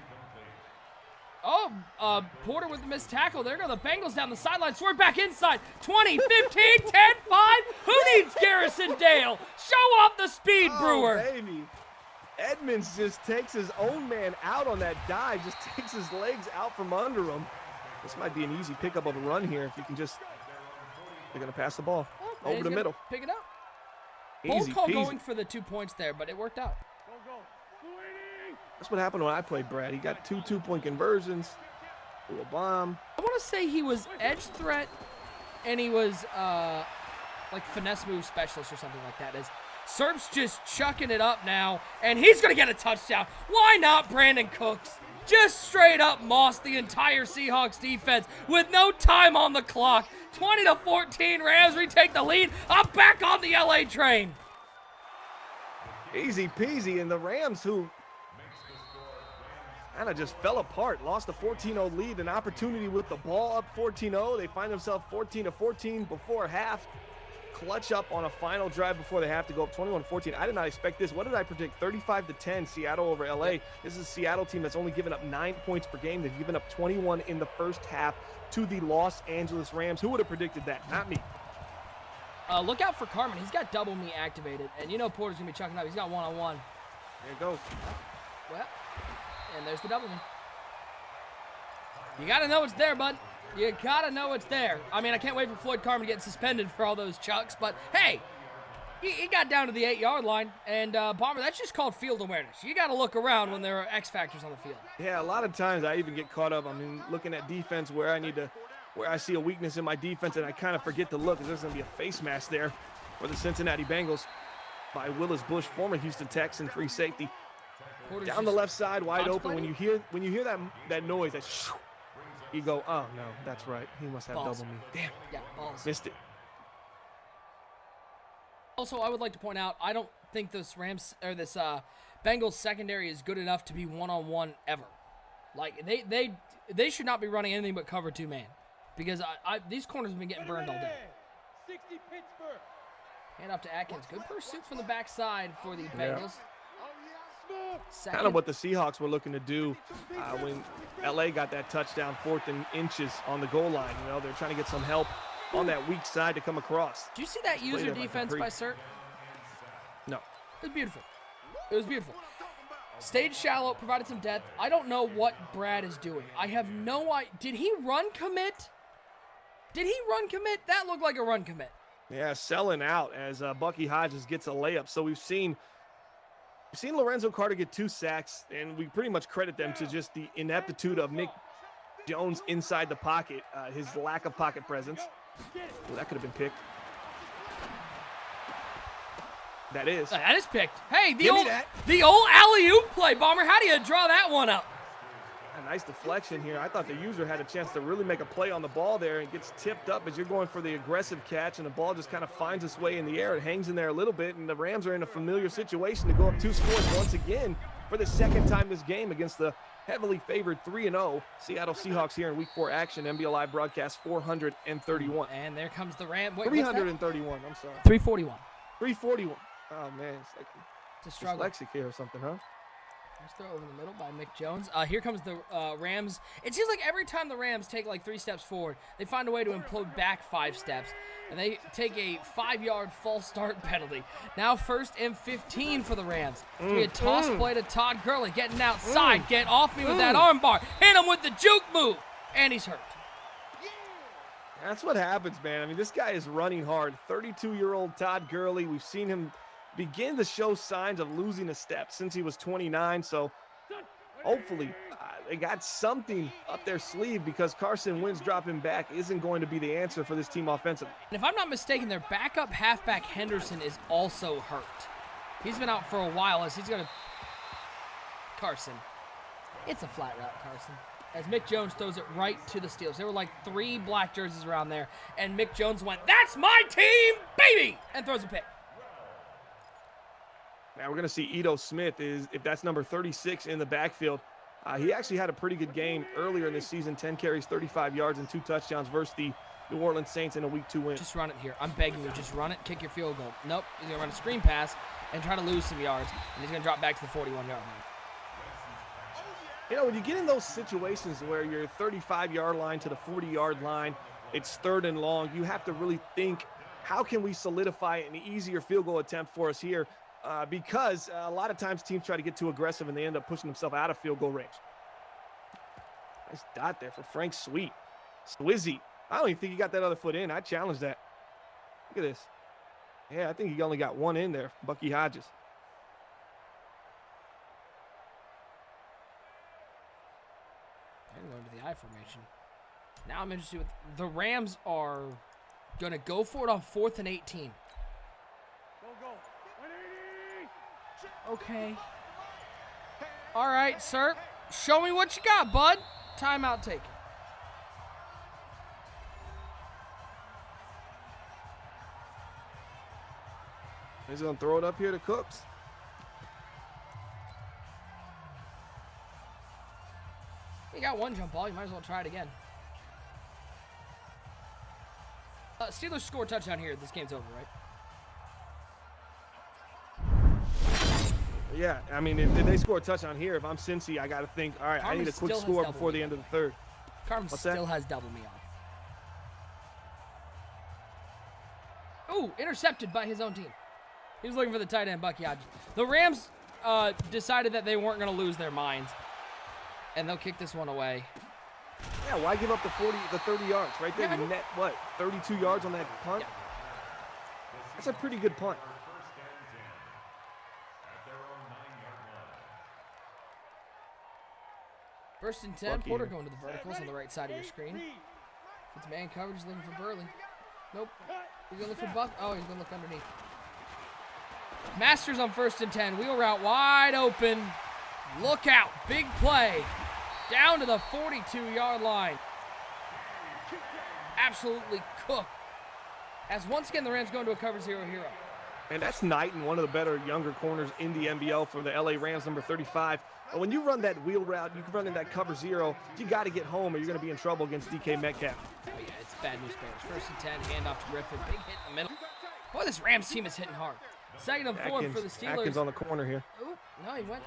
Speaker 1: Porter with the missed tackle. There go the Bengals down the sideline. Swerve back inside. 20, 15, 10, 5. Who needs Garrison Dale? Show off the speed, Brewer.
Speaker 2: Baby. Edmonds just takes his own man out on that dive. Just takes his legs out from under him. This might be an easy pickup of a run here if you can just. They're going to pass the ball over the middle.
Speaker 1: Pick it up.
Speaker 2: Easy
Speaker 1: call
Speaker 2: peasy.
Speaker 1: going for the 2 points there, but it worked out.
Speaker 2: That's what happened when I played Brad. He got 2 2-point conversions. Threw a bomb.
Speaker 1: I want to say he was edge threat, and he was like finesse move specialist or something like that. As Serp's just chucking it up now, and he's going to get a touchdown. Why not Brandon Cooks? Just straight up mossed the entire Seahawks defense with no time on the clock. 20-14, Rams retake the lead. I'm back on the LA train.
Speaker 2: Easy peasy, and the Rams, who kind of just fell apart, lost a 14-0 lead, an opportunity with the ball up 14-0. They find themselves 14-14 before half. Clutch up on a final drive before they have to go up 21-14. I did not expect this. What did I predict? 35-10, Seattle over LA. This is a Seattle team that's only given up 9 points per game. They've given up 21 in the first half to the Los Angeles Rams. Who would have predicted that? Not me.
Speaker 1: Look out for Carmen. He's got double me activated, and you know Porter's going to be chucking up. He's got one-on-one.
Speaker 2: There it goes.
Speaker 1: Well, and there's the double me. You got to know it's there, bud. You got to know it's there. I mean, I can't wait for Floyd Carmen getting suspended for all those chucks, but hey, he got down to the 8-yard line, and Bomber, that's just called field awareness. You got to look around when there are X factors on the field.
Speaker 2: Yeah, a lot of times I even get caught up. I mean, looking at defense where I see a weakness in my defense, and I kind of forget to look, because there's going to be a face mask there for the Cincinnati Bengals by Willis Bush, former Houston Texan, free safety.
Speaker 1: Porter's
Speaker 2: Down the left side, wide open. When you hear that noise, that shoo, you go, oh no, that's right. He must have
Speaker 1: Balls.
Speaker 2: double me. Damn.
Speaker 1: Yeah, balls.
Speaker 2: Missed it.
Speaker 1: Also, I would like to point out, I don't think this Bengals secondary is good enough to be one-on-one ever. Like they should not be running anything but cover 2 man, because these corners have been getting burned all day.
Speaker 4: 60 Pittsburgh.
Speaker 1: Hand off to Atkins. Good pursuit from the backside for the Bengals. Second.
Speaker 2: Kind of what the Seahawks were looking to do when LA got that touchdown 4th and inches on the goal line. You know, they're trying to get some help on that weak side to come across.
Speaker 1: Did you see that user defense by Sir?
Speaker 2: No.
Speaker 1: It was beautiful. It was beautiful. Stayed shallow, provided some depth. I don't know what Brad is doing. I have no idea. Did he run commit? Did he run commit? That looked like a run commit.
Speaker 2: Yeah, selling out as Bucky Hodges gets a layup. So we've seen Lorenzo Carter get 2 sacks, and we pretty much credit them to just the ineptitude of Mick Jones inside the pocket, his lack of pocket presence. Well, that could have been picked. That is.
Speaker 1: That is picked. Hey, the old alley-oop play, Bomber. How do you draw that one up?
Speaker 2: A nice deflection here. I thought the user had a chance to really make a play on the ball there and gets tipped up as you're going for the aggressive catch, and the ball just kind of finds its way in the air. It hangs in there a little bit, and the Rams are in a familiar situation to go up 2 scores once again for the 2nd time this game against the heavily favored 3-0 Seattle Seahawks here in Week 4 action. NBL Live broadcast 431.
Speaker 1: And there comes the Ram. Wait,
Speaker 2: 331, I'm sorry.
Speaker 1: 341.
Speaker 2: 341. Oh, man, it's like
Speaker 1: It's a struggle.
Speaker 2: dyslexic here or something, huh?
Speaker 1: Nice throw over the middle by Mick Jones. Here comes the Rams. It seems like every time the Rams take like 3 steps forward, they find a way to implode back 5 steps. And they take a 5-yard false start penalty. Now 1st and 15 for the Rams. It's be a toss play to Todd Gurley. Getting outside. Get off me with that arm bar. Hit him with the juke move. And he's hurt.
Speaker 2: That's what happens, man. I mean, this guy is running hard. 32-year-old Todd Gurley. We've seen him begin to show signs of losing a step since he was 29. So hopefully they got something up their sleeve, because Carson Wentz dropping back isn't going to be the answer for this team offensively.
Speaker 1: And if I'm not mistaken, their backup halfback Henderson is also hurt. He's been out for a while as he's going to... Carson. It's a flat route, Carson. As Mick Jones throws it right to the Steelers. There were like 3 black jerseys around there, and Mick Jones went, "That's my team, baby!" and throws a pick.
Speaker 2: Now we're going to see Ito Smith, if that's number 36 in the backfield. He actually had a pretty good game earlier in this season, 10 carries, 35 yards, and 2 touchdowns versus the New Orleans Saints in a Week 2 win.
Speaker 1: Just run it here. I'm begging you, just run it, kick your field goal. Nope, he's going to run a screen pass and try to lose some yards, and he's going to drop back to the 41-yard line.
Speaker 2: You know, when you get in those situations where you're 35-yard line to the 40-yard line, it's 3rd and long, you have to really think, how can we solidify an easier field goal attempt for us here? Because a lot of times teams try to get too aggressive and they end up pushing themselves out of field goal range. Nice dot there for Frank Sweet. Swizzy. I don't even think he got that other foot in. I challenge that. Look at this. Yeah, I think he only got 1 in there. Bucky Hodges.
Speaker 1: I'm going to the I formation. Now I'm interested with the Rams are going to go for it on 4th and 18. Okay. All right, sir. Show me what you got, bud. Timeout taken.
Speaker 2: He's going to throw it up here to Cooks.
Speaker 1: You got 1 jump ball. You might as well try it again. Steelers score a touchdown here. This game's over, right?
Speaker 2: Yeah, I mean, if they score a touchdown here, if I'm Cincy, I got to think, all right, I need a quick score before the end of the 3rd.
Speaker 1: Carmen still has double me on. Ooh, intercepted by his own team. He was looking for the tight end, Bucky Hodges. The Rams decided that they weren't going to lose their minds, and they'll kick this one away.
Speaker 2: Yeah, why give up the 30 yards right there?
Speaker 1: Yeah,
Speaker 2: You net, what, 32 yards on that punt?
Speaker 1: Yeah.
Speaker 2: That's a pretty good punt.
Speaker 1: First and 10,
Speaker 2: Bucky
Speaker 1: Porter
Speaker 2: here.
Speaker 1: going to the verticals on the right side of your screen. It's man coverage, looking for Burley. Nope. He's going to look for Buck. Oh, he's going to look underneath. Masters on 1st and 10. Wheel route wide open. Look out. Big play. Down to the 42-yard line. Absolutely cooked. As once again, the Rams go into a cover 0 hero.
Speaker 2: And that's Knighton, one of the better younger corners in the NBL for the LA Rams, number 35. But when you run that wheel route, you can run in that cover 0, you got to get home or you're going to be in trouble against DK Metcalf.
Speaker 1: Oh, yeah, it's bad news bears. 1st and 10, handoff to Griffin. Big hit in the middle. Boy, this Rams team is hitting hard. 2nd and 4 for the Steelers.
Speaker 2: Atkins on the corner here.
Speaker 1: Ooh, no, he went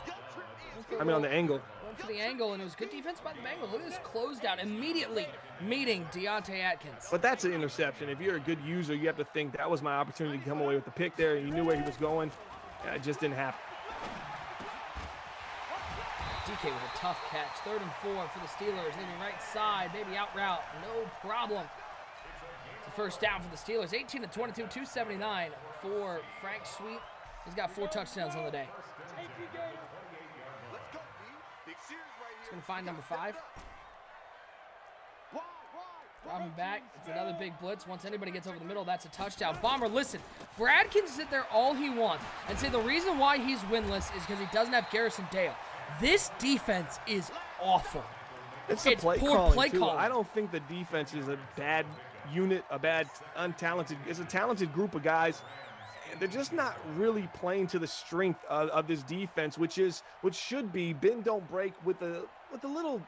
Speaker 2: On the angle.
Speaker 1: Went for the angle, and it was good defense by the Bengals. Look at this close down, immediately meeting Deontay Atkins.
Speaker 2: But that's an interception. If you're a good user, you have to think that was my opportunity to come away with the pick there, and you knew where he was going. It just didn't happen.
Speaker 1: DK with a tough catch. 3rd and 4 for the Steelers. Leaving right side, maybe out route. No problem. It's a first down for the Steelers. 18 to 22, 279 for Frank Sweet. He's got 4 touchdowns on the day. He's going to find number 5. Dropping back. It's another big blitz. Once anybody gets over the middle, that's a touchdown. Bomber, listen. Brad can sit there all he wants and say the reason why he's winless is because he doesn't have Garrison Dale. This defense is awful.
Speaker 2: It's
Speaker 1: poor
Speaker 2: calling,
Speaker 1: play
Speaker 2: too.
Speaker 1: calling.
Speaker 2: I don't think the defense is a bad unit, a bad untalented. It's a talented group of guys. They're just not really playing to the strength of this defense, which should be bend don't break with a little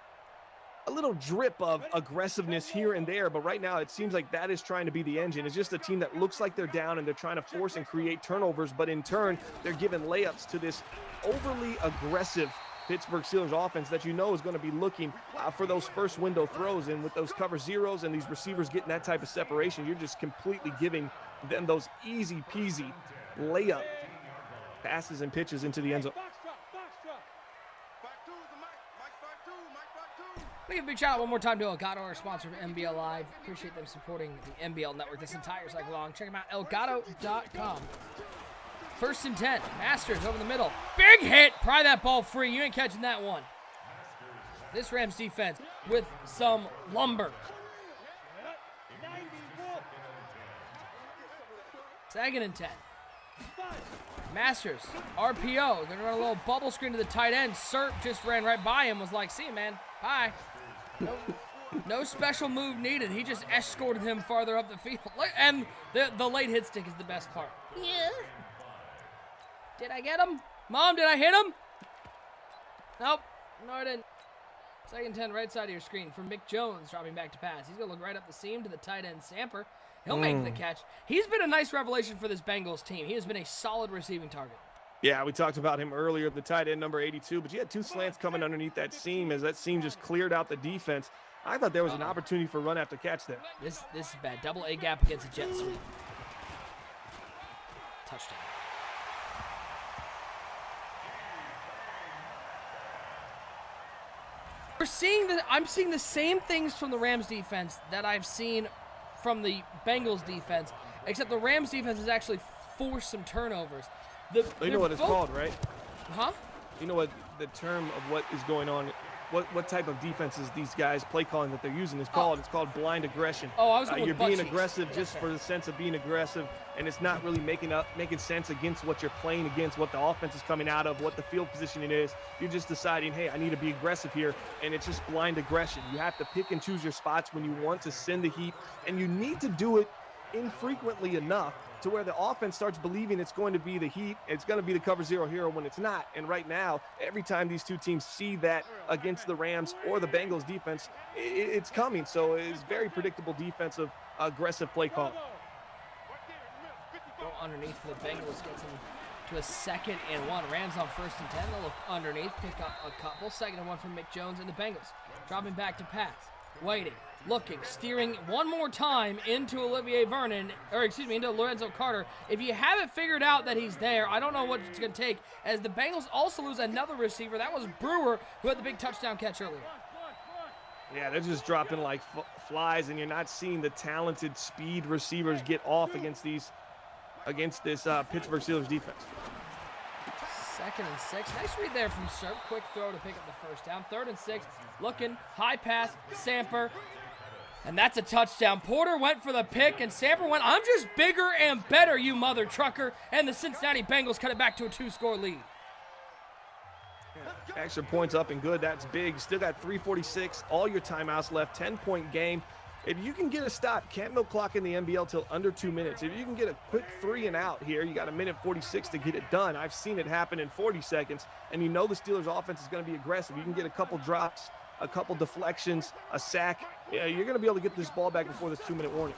Speaker 2: drip of aggressiveness here and there. But right now it seems like that is trying to be the engine. It's just a team that looks like they're down and they're trying to force and create turnovers, but in turn they're giving layups to this overly aggressive Pittsburgh Steelers offense that you know is going to be looking for those first window throws. And with those cover zeros and these receivers getting that type of separation, you're just completely giving them those easy peasy layup passes and pitches into the end zone.
Speaker 1: We give a big shout out one more time to Elgato, our sponsor of NBL Live. Appreciate them supporting the NBL network this entire cycle long. Check them out, elgato.com. 1st and 10. Masters over the middle. Big hit. Pry that ball free. You ain't catching that one. This Rams defense with some lumber. 2nd and 10. Masters, RPO. They're going to run a little bubble screen to the tight end. Serp just ran right by him. Was like, see you, man. Bye. No special move needed. He just escorted him farther up the field. And the late hit stick is the best part. Yeah. Did I get him? Mom, did I hit him? Nope. No, I didn't. 2nd and 10, right side of your screen from Mick Jones, dropping back to pass. He's going to look right up the seam to the tight end, Samper. He'll make the catch. He's been a nice revelation for this Bengals team. He has been a solid receiving target.
Speaker 2: Yeah, we talked about him earlier, the tight end number 82, but you had 2 slants coming underneath that seam as that seam just cleared out the defense. I thought there was an opportunity for run after catch there.
Speaker 1: This is bad. Double A gap against a jet sweep. Touchdown. I'm seeing the same things from the Rams defense that I've seen from the Bengals defense, except the Rams defense has actually forced some turnovers.
Speaker 2: You know what it's called, right?
Speaker 1: Huh?
Speaker 2: You know what the term of what is going on, what type of defenses these guys play calling that they're using is called. It's called blind aggression.
Speaker 1: Oh, I was going
Speaker 2: You're
Speaker 1: with butt
Speaker 2: being
Speaker 1: cheeks.
Speaker 2: aggressive just for the sense of being aggressive, and it's not really making sense against what you're playing against, what the offense is coming out of, what the field positioning is. You're just deciding, hey, I need to be aggressive here, and it's just blind aggression. You have to pick and choose your spots when you want to send the heat, and you need to do it infrequently enough to where the offense starts believing it's going to be the heat, it's going to be the cover zero hero when it's not. And right now, every time these two teams see that against the Rams or the Bengals defense, it's coming. So it's very predictable defensive, aggressive play call.
Speaker 1: Go underneath for the Bengals, gets him to a 2nd and 1. Rams on 1st and 10. They'll look underneath, pick up a couple. 2nd and 1 from Mick Jones and the Bengals. Dropping back to pass. Waiting, looking, steering one more time into into Lorenzo Carter. If you haven't figured out that he's there, I don't know what it's going to take, as the Bengals also lose another receiver. That was Brewer, who had the big touchdown catch earlier.
Speaker 2: Yeah, they're just dropping like flies, and you're not seeing the talented speed receivers get off against this Pittsburgh Steelers defense.
Speaker 1: 2nd and 6. Nice read there from Serp. Quick throw to pick up the first down. 3rd and 6. Looking. High pass. Samper. And that's a touchdown. Porter went for the pick, and Samper went, I'm just bigger and better, you mother trucker. And the Cincinnati Bengals cut it back to a 2-score lead.
Speaker 2: Extra points up and good. That's big. Still got 3:46. All your timeouts left. 10-point game. If you can get a stop, can't milk clock in the NBL till under 2 minutes. If you can get a quick 3 and out here, you got 1:46 to get it done. I've seen it happen in 40 seconds, and you know the Steelers offense is going to be aggressive. You can get a couple drops, a couple deflections, a sack. Yeah, you're going to be able to get this ball back before this 2-minute warning.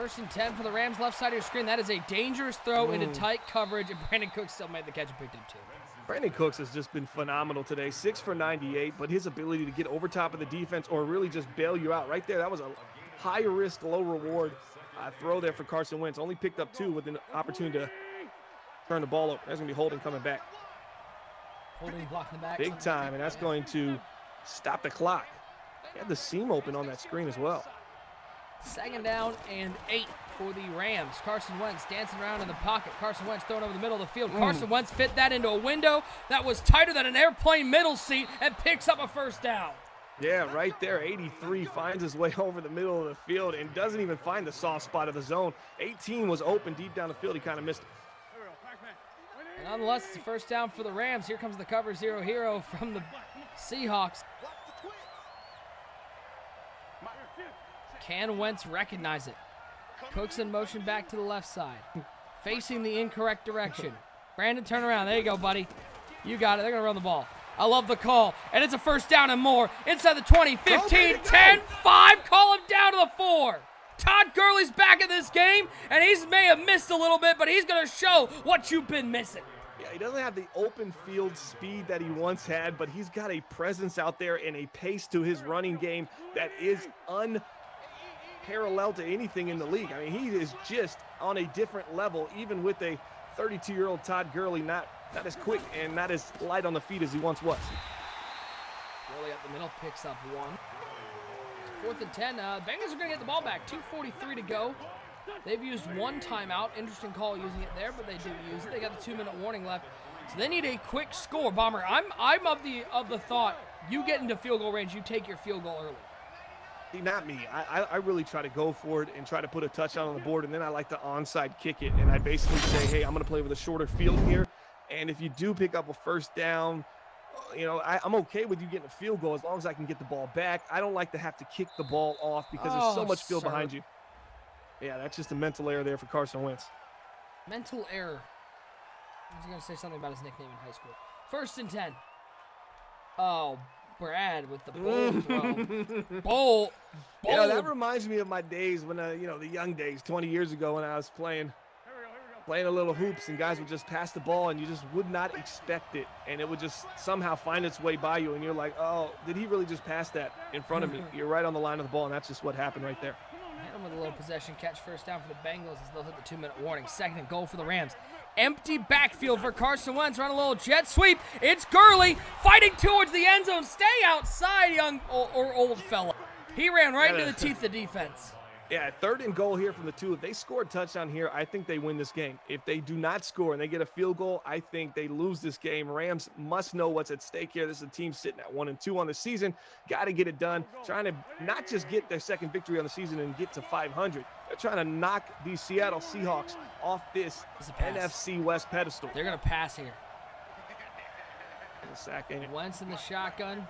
Speaker 1: First and 10 for the Rams, left side of your screen. That is a dangerous throw into tight coverage, and Brandon Cooks still made the catch and picked up 2.
Speaker 2: Brandon Cooks has just been phenomenal today. 6 for 98, but his ability to get over top of the defense or really just bail you out right there, that was a high risk, low reward throw there for Carson Wentz. Only picked up 2 with an opportunity to turn the ball up. That's going to be Holding coming back.
Speaker 1: Holding blocking the back.
Speaker 2: Big time, and that's going to stop the clock. He had the seam open on that screen as well.
Speaker 1: 2nd down and 8 for the Rams. Carson Wentz dancing around in the pocket. Carson Wentz throwing over the middle of the field. Carson Wentz fit that into a window that was tighter than an airplane middle seat and picks up a first down.
Speaker 2: Yeah, right there. 83 finds his way over the middle of the field and doesn't even find the soft spot of the zone. 18 was open deep down the field. He kind of missed it.
Speaker 1: And nonetheless, it's a first down for the Rams. Here comes the cover 0 hero from the Seahawks. Can Wentz recognize it? Cooks in motion back to the left side. Facing the incorrect direction. Brandon, turn around. There you go, buddy. You got it. They're going to run the ball. I love the call. And it's a first down and more. Inside the 20, 15, 10, 5. Call him down to the 4. Todd Gurley's back in this game, and he may have missed a little bit, but he's going to show what you've been missing.
Speaker 2: Yeah, he doesn't have the open field speed that he once had, but he's got a presence out there and a pace to his running game that is unparalleled to anything in the league. I mean, he is just on a different level, even with a 32-year-old Todd Gurley, not as quick and not as light on the feet as he once was.
Speaker 1: Gurley up the middle, picks up 1. 4th and 10. Bengals are going to get the ball back. 2:43 to go. They've used 1 timeout. Interesting call using it there, but they do use it. They got the 2-minute warning left, so they need a quick score. Bomber, I'm of the thought you get into field goal range, you take your field goal early.
Speaker 2: See, not me. I really try to go for it and try to put a touchdown on the board, and then I like to onside kick it, and I basically say, hey, I'm going to play with a shorter field here, and if you do pick up a first down, you know, I'm okay with you getting a field goal as long as I can get the ball back. I don't like to have to kick the ball off because there's so much field behind you. Yeah, that's just a mental error there for Carson Wentz.
Speaker 1: Mental error. I was going to say something about his nickname in high school. 1st and 10. Oh, Brad with the bold throw. Bold.
Speaker 2: Yeah, that reminds me of my days when, the young days, 20 years ago when I was playing a little hoops and guys would just pass the ball and you just would not expect it. And it would just somehow find its way by you. And you're like, oh, did he really just pass that in front of me? You're right on the line of the ball, and that's just what happened right there.
Speaker 1: Hit him with a little possession catch, first down for the Bengals as they'll hit the 2-minute warning. 2nd and goal for the Rams. Empty backfield for Carson Wentz. Run a little jet sweep. It's Gurley fighting towards the end zone. Stay outside, young or old fella. He ran right into the teeth of the defense.
Speaker 2: Yeah, 3rd and goal here from the 2. If they score a touchdown here, I think they win this game. If they do not score and they get a field goal, I think they lose this game. Rams must know what's at stake here. This is a team sitting at 1-2 on the season. Got to get it done. Trying to not just get their 2nd victory on the season and get to 500. They're trying to knock these Seattle Seahawks off this NFC West pedestal.
Speaker 1: They're going to pass here.
Speaker 2: Sack, ain't it?
Speaker 1: Wentz in the shotgun.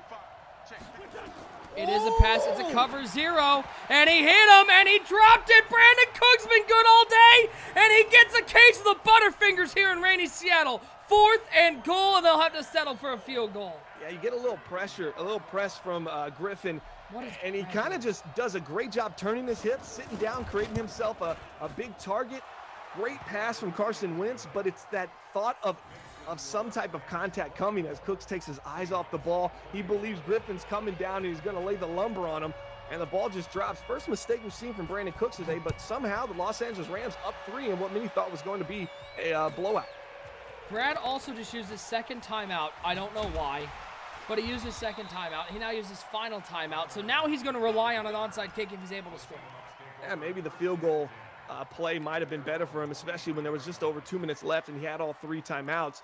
Speaker 1: It is a pass. It's a cover 0. And he hit him, and he dropped it. Brandon Cooks been good all day, and he gets a case of the Butterfingers here in rainy Seattle. 4th and goal, and they'll have to settle for a field goal.
Speaker 2: Yeah, you get a little pressure, a little press from Griffin, and he kind of just does a great job turning his hips, sitting down, creating himself a big target. Great pass from Carson Wentz, but it's that thought of some type of contact coming as Cooks takes his eyes off the ball. He believes Griffin's coming down and he's going to lay the lumber on him, and the ball just drops. First mistake we've seen from Brandon Cooks today, but somehow the Los Angeles Rams up 3 in what many thought was going to be a blowout.
Speaker 1: Brad also just used his 2nd timeout. I don't know why, but he used his 2nd timeout. He now uses his final timeout, so now he's going to rely on an onside kick if he's able to score.
Speaker 2: Yeah, maybe the field goal play might have been better for him, especially when there was just over 2 minutes left and he had all 3 timeouts.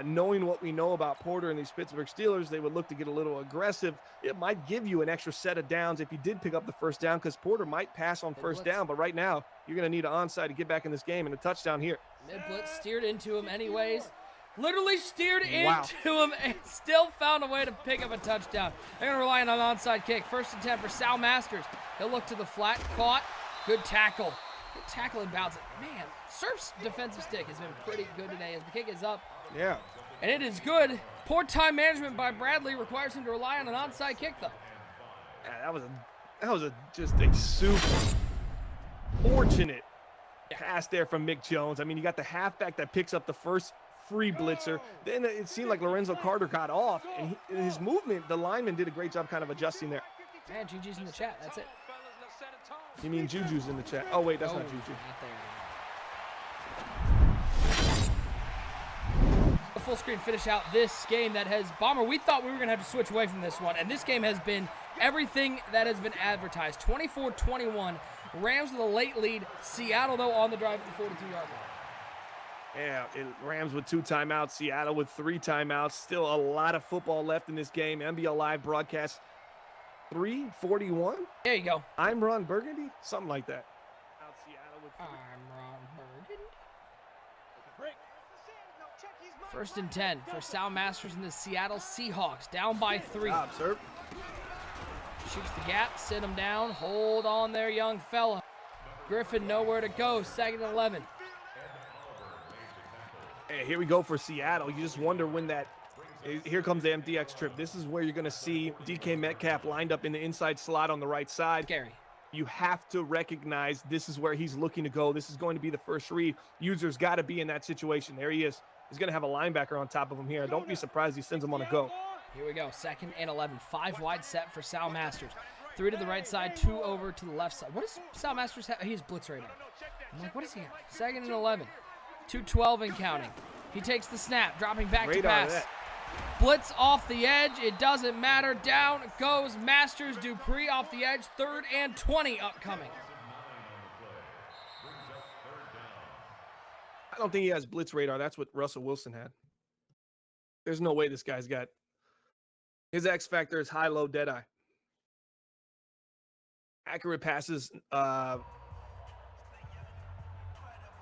Speaker 2: Knowing what we know about Porter and these Pittsburgh Steelers, they would look to get a little aggressive. It might give you an extra set of downs if you did pick up the first down, because Porter might pass on first down, but right now you're going to need an onside to get back in this game and a touchdown here.
Speaker 1: Mid-blitz steered into him anyways. Literally steered into him and still found a way to pick up a touchdown. They're going to rely on an onside kick. 1st and 10 for Sal Masters. He'll look to the flat, caught. Good tackle. Good tackle and bounce it. Man, Surf's defensive stick has been pretty good today as the kick is up.
Speaker 2: Yeah.
Speaker 1: And it is good. Poor time management by Bradley requires him to rely on an onside kick, though.
Speaker 2: Yeah, that was just a super Unfortunate pass there from Mick Jones. I mean, you got the halfback that picks up the first free blitzer. Then it seemed like Lorenzo Carter got off, and in his movement, the lineman did a great job kind of adjusting there.
Speaker 1: Man, Juju's in the chat. That's it.
Speaker 2: You mean Juju's in the chat? Oh, wait, that's not Juju.
Speaker 1: Not there. A full screen finish out this game that has, Bomber, we thought we were going to have to switch away from this one, and this game has been everything that has been advertised. 24-21, Rams with a late lead. Seattle, though, on the drive at the 42-yard line.
Speaker 2: Yeah, Rams with 2 timeouts, Seattle with 3 timeouts. Still a lot of football left in this game. NBL Live broadcast 3:41.
Speaker 1: There you go.
Speaker 2: I'm Ron Burgundy, something like that. Out Seattle with 3.
Speaker 1: I'm Ron Burgundy. 1st and 10 for Sal Masters and the Seattle Seahawks. Down by 3.
Speaker 2: Stop, sir.
Speaker 1: Shoots the gap, sit him down. Hold on there, young fella. Griffin nowhere to go. 2nd and 11.
Speaker 2: Hey, here we go for Seattle. You just wonder when that. Here comes the MDX trip. This is where you're going to see DK Metcalf lined up in the inside slot on the right side.
Speaker 1: Scary.
Speaker 2: You have to recognize this is where he's looking to go. This is going to be the first read. User's got to be in that situation. There he is. He's going to have a linebacker on top of him here. Don't be surprised he sends him on a go.
Speaker 1: Here we go. 2nd and 11. 5 wide set for Sal Masters. 3 to the right side, 2 over to the left side. What does Sal Masters have? He's blitz radar. I'm like, what is he have? 2nd and 11. 2:12 and counting. He takes the snap, dropping back to pass. Blitz off the edge. It doesn't matter. Down goes Masters. Dupree off the edge. 3rd and 20 upcoming.
Speaker 2: I don't think he has blitz radar. That's what Russell Wilson had. There's no way this guy's got. His X factor is high, low, dead eye. Accurate passes.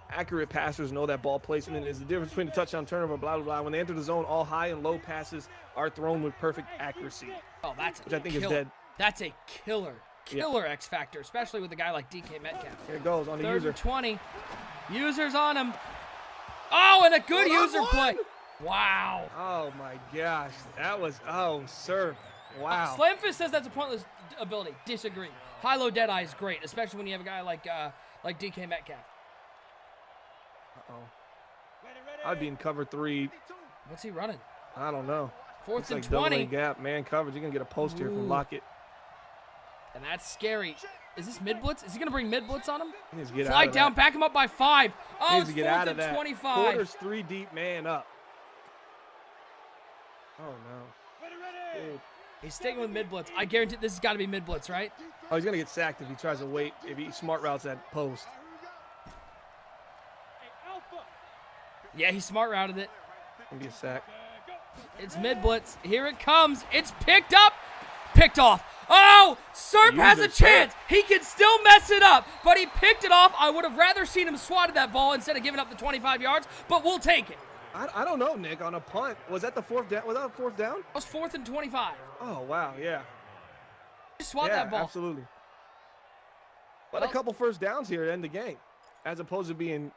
Speaker 2: Accurate passers know that ball placement is the difference between the touchdown, turnover, blah, blah, blah. When they enter the zone, all high and low passes are thrown with perfect accuracy.
Speaker 1: Oh, that's
Speaker 2: which I think
Speaker 1: killer.
Speaker 2: is dead.
Speaker 1: That's a killer X factor, especially with a guy like DK Metcalf.
Speaker 2: Here it goes on the
Speaker 1: 3rd
Speaker 2: user.
Speaker 1: and 20. User's on him. Oh, and a good user play. Wow.
Speaker 2: Oh, my gosh. That was, oh, sir. Wow.
Speaker 1: Slamfist says that's a pointless ability. Disagree. High-low deadeye is great, especially when you have a guy like DK Metcalf.
Speaker 2: Uh-oh. I'd be in cover 3.
Speaker 1: What's he running?
Speaker 2: I don't know.
Speaker 1: 4th
Speaker 2: It's
Speaker 1: and
Speaker 2: like
Speaker 1: 20.
Speaker 2: doubling gap, man coverage. You're going to get a post here from Lockett.
Speaker 1: And that's scary. Is this mid-blitz? Is he going to bring mid-blitz on him?
Speaker 2: He needs to get
Speaker 1: Flag
Speaker 2: out
Speaker 1: down,
Speaker 2: of
Speaker 1: back him up by 5. Oh,
Speaker 2: He
Speaker 1: it's
Speaker 2: needs to get
Speaker 1: 4th
Speaker 2: out of
Speaker 1: and
Speaker 2: that.
Speaker 1: 25.
Speaker 2: Quarters 3 deep, man up. Oh, no. Dude.
Speaker 1: He's sticking with mid-blitz. I guarantee this has got to be mid-blitz, right?
Speaker 2: Oh, he's going to get sacked if he tries to wait, if he smart routes that post.
Speaker 1: Yeah, he smart routed it.
Speaker 2: Going to be a sack.
Speaker 1: It's mid-blitz. Here it comes. It's picked up. Picked off. Oh, Serp has a chance. He can still mess it up, but he picked it off. I would have rather seen him swatted that ball instead of giving up the 25 yards, but we'll take it.
Speaker 2: I don't know, Nick. On a punt, was that the 4th down? Was that a 4th down?
Speaker 1: That was 4th and 25.
Speaker 2: Oh, wow, yeah.
Speaker 1: Just swat
Speaker 2: Yeah,
Speaker 1: that ball.
Speaker 2: absolutely. But
Speaker 1: Well,
Speaker 2: a couple first downs here to end the game, as opposed to being,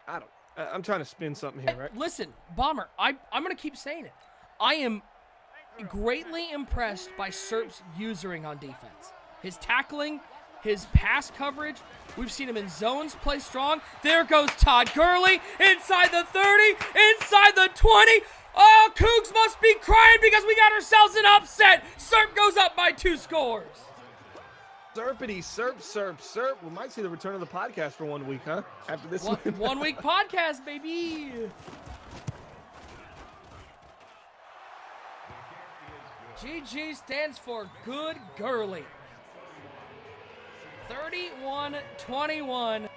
Speaker 2: I'm trying to spin something here, right?
Speaker 1: Listen, Bomber, I'm going to keep saying it. I am greatly impressed by Serp's usering on defense. His tackling, his pass coverage. We've seen him in zones play strong. There goes Todd Gurley inside the 30, inside the 20. Oh, Cougs must be crying because we got ourselves an upset. Serp goes up by 2 scores.
Speaker 2: Serpity, Serp. We might see the return of the podcast for 1 week, huh? After this one.
Speaker 1: 1 week podcast, baby. GG stands for Good Gurley. 31-21.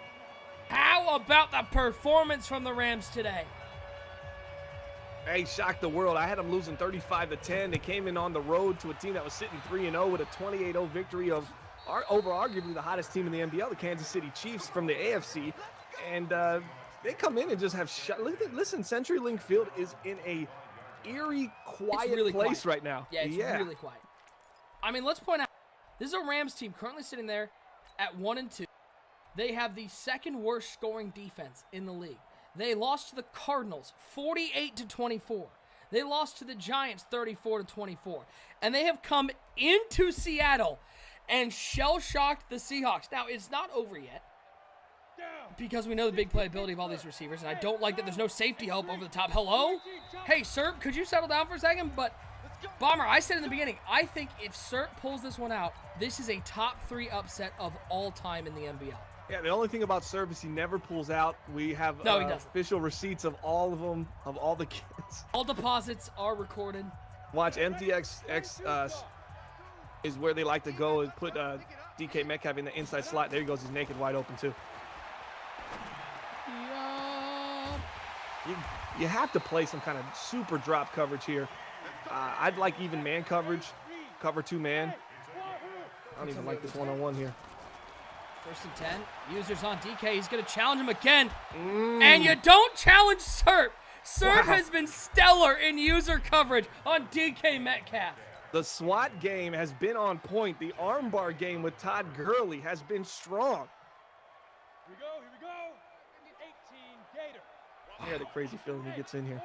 Speaker 1: How about the performance from the Rams today?
Speaker 2: Hey, shocked the world. I had them losing 35-10. They came in on the road to a team that was sitting 3-0 with a 28-0 victory over arguably the hottest team in the NBL, the Kansas City Chiefs from the AFC. And they come in and just have listen, CenturyLink Field is in a eerie, quiet
Speaker 1: really
Speaker 2: place
Speaker 1: quiet.
Speaker 2: right now.
Speaker 1: Yeah, it's really quiet. I mean, let's point out, this is a Rams team currently sitting there at 1-2. They have the 2nd worst scoring defense in the league. They lost to the Cardinals 48-24. They lost to the Giants 34-24. And they have come into Seattle and shell-shocked the Seahawks. Now, it's not over yet because we know the big playability of all these receivers, and I don't like that there's no safety help over the top. Hello? Hey, Serp, could you settle down for a second? But, Bomber, I said in the beginning, I think if Serp pulls this one out, this is a top 3 upset of all time in the NBL.
Speaker 2: Yeah, the only thing about Serp is he never pulls out. We have
Speaker 1: No, he doesn't.
Speaker 2: official receipts of all of them, of all the kids.
Speaker 1: All deposits are recorded.
Speaker 2: Watch, MTX is where they like to go and put DK Metcalf in the inside slot. There he goes. He's naked, wide open, too. You have to play some kind of super drop coverage here. I'd like even man coverage, cover 2 man. I don't even like this one-on-one here.
Speaker 1: 1st and 10. Users on DK. He's going to challenge him again. And you don't challenge Serp. Serp has been stellar in user coverage on DK Metcalf.
Speaker 2: The SWAT game has been on point. The armbar game with Todd Gurley has been strong.
Speaker 4: Here we go. 18 Gator.
Speaker 2: I had a crazy feeling he gets in here.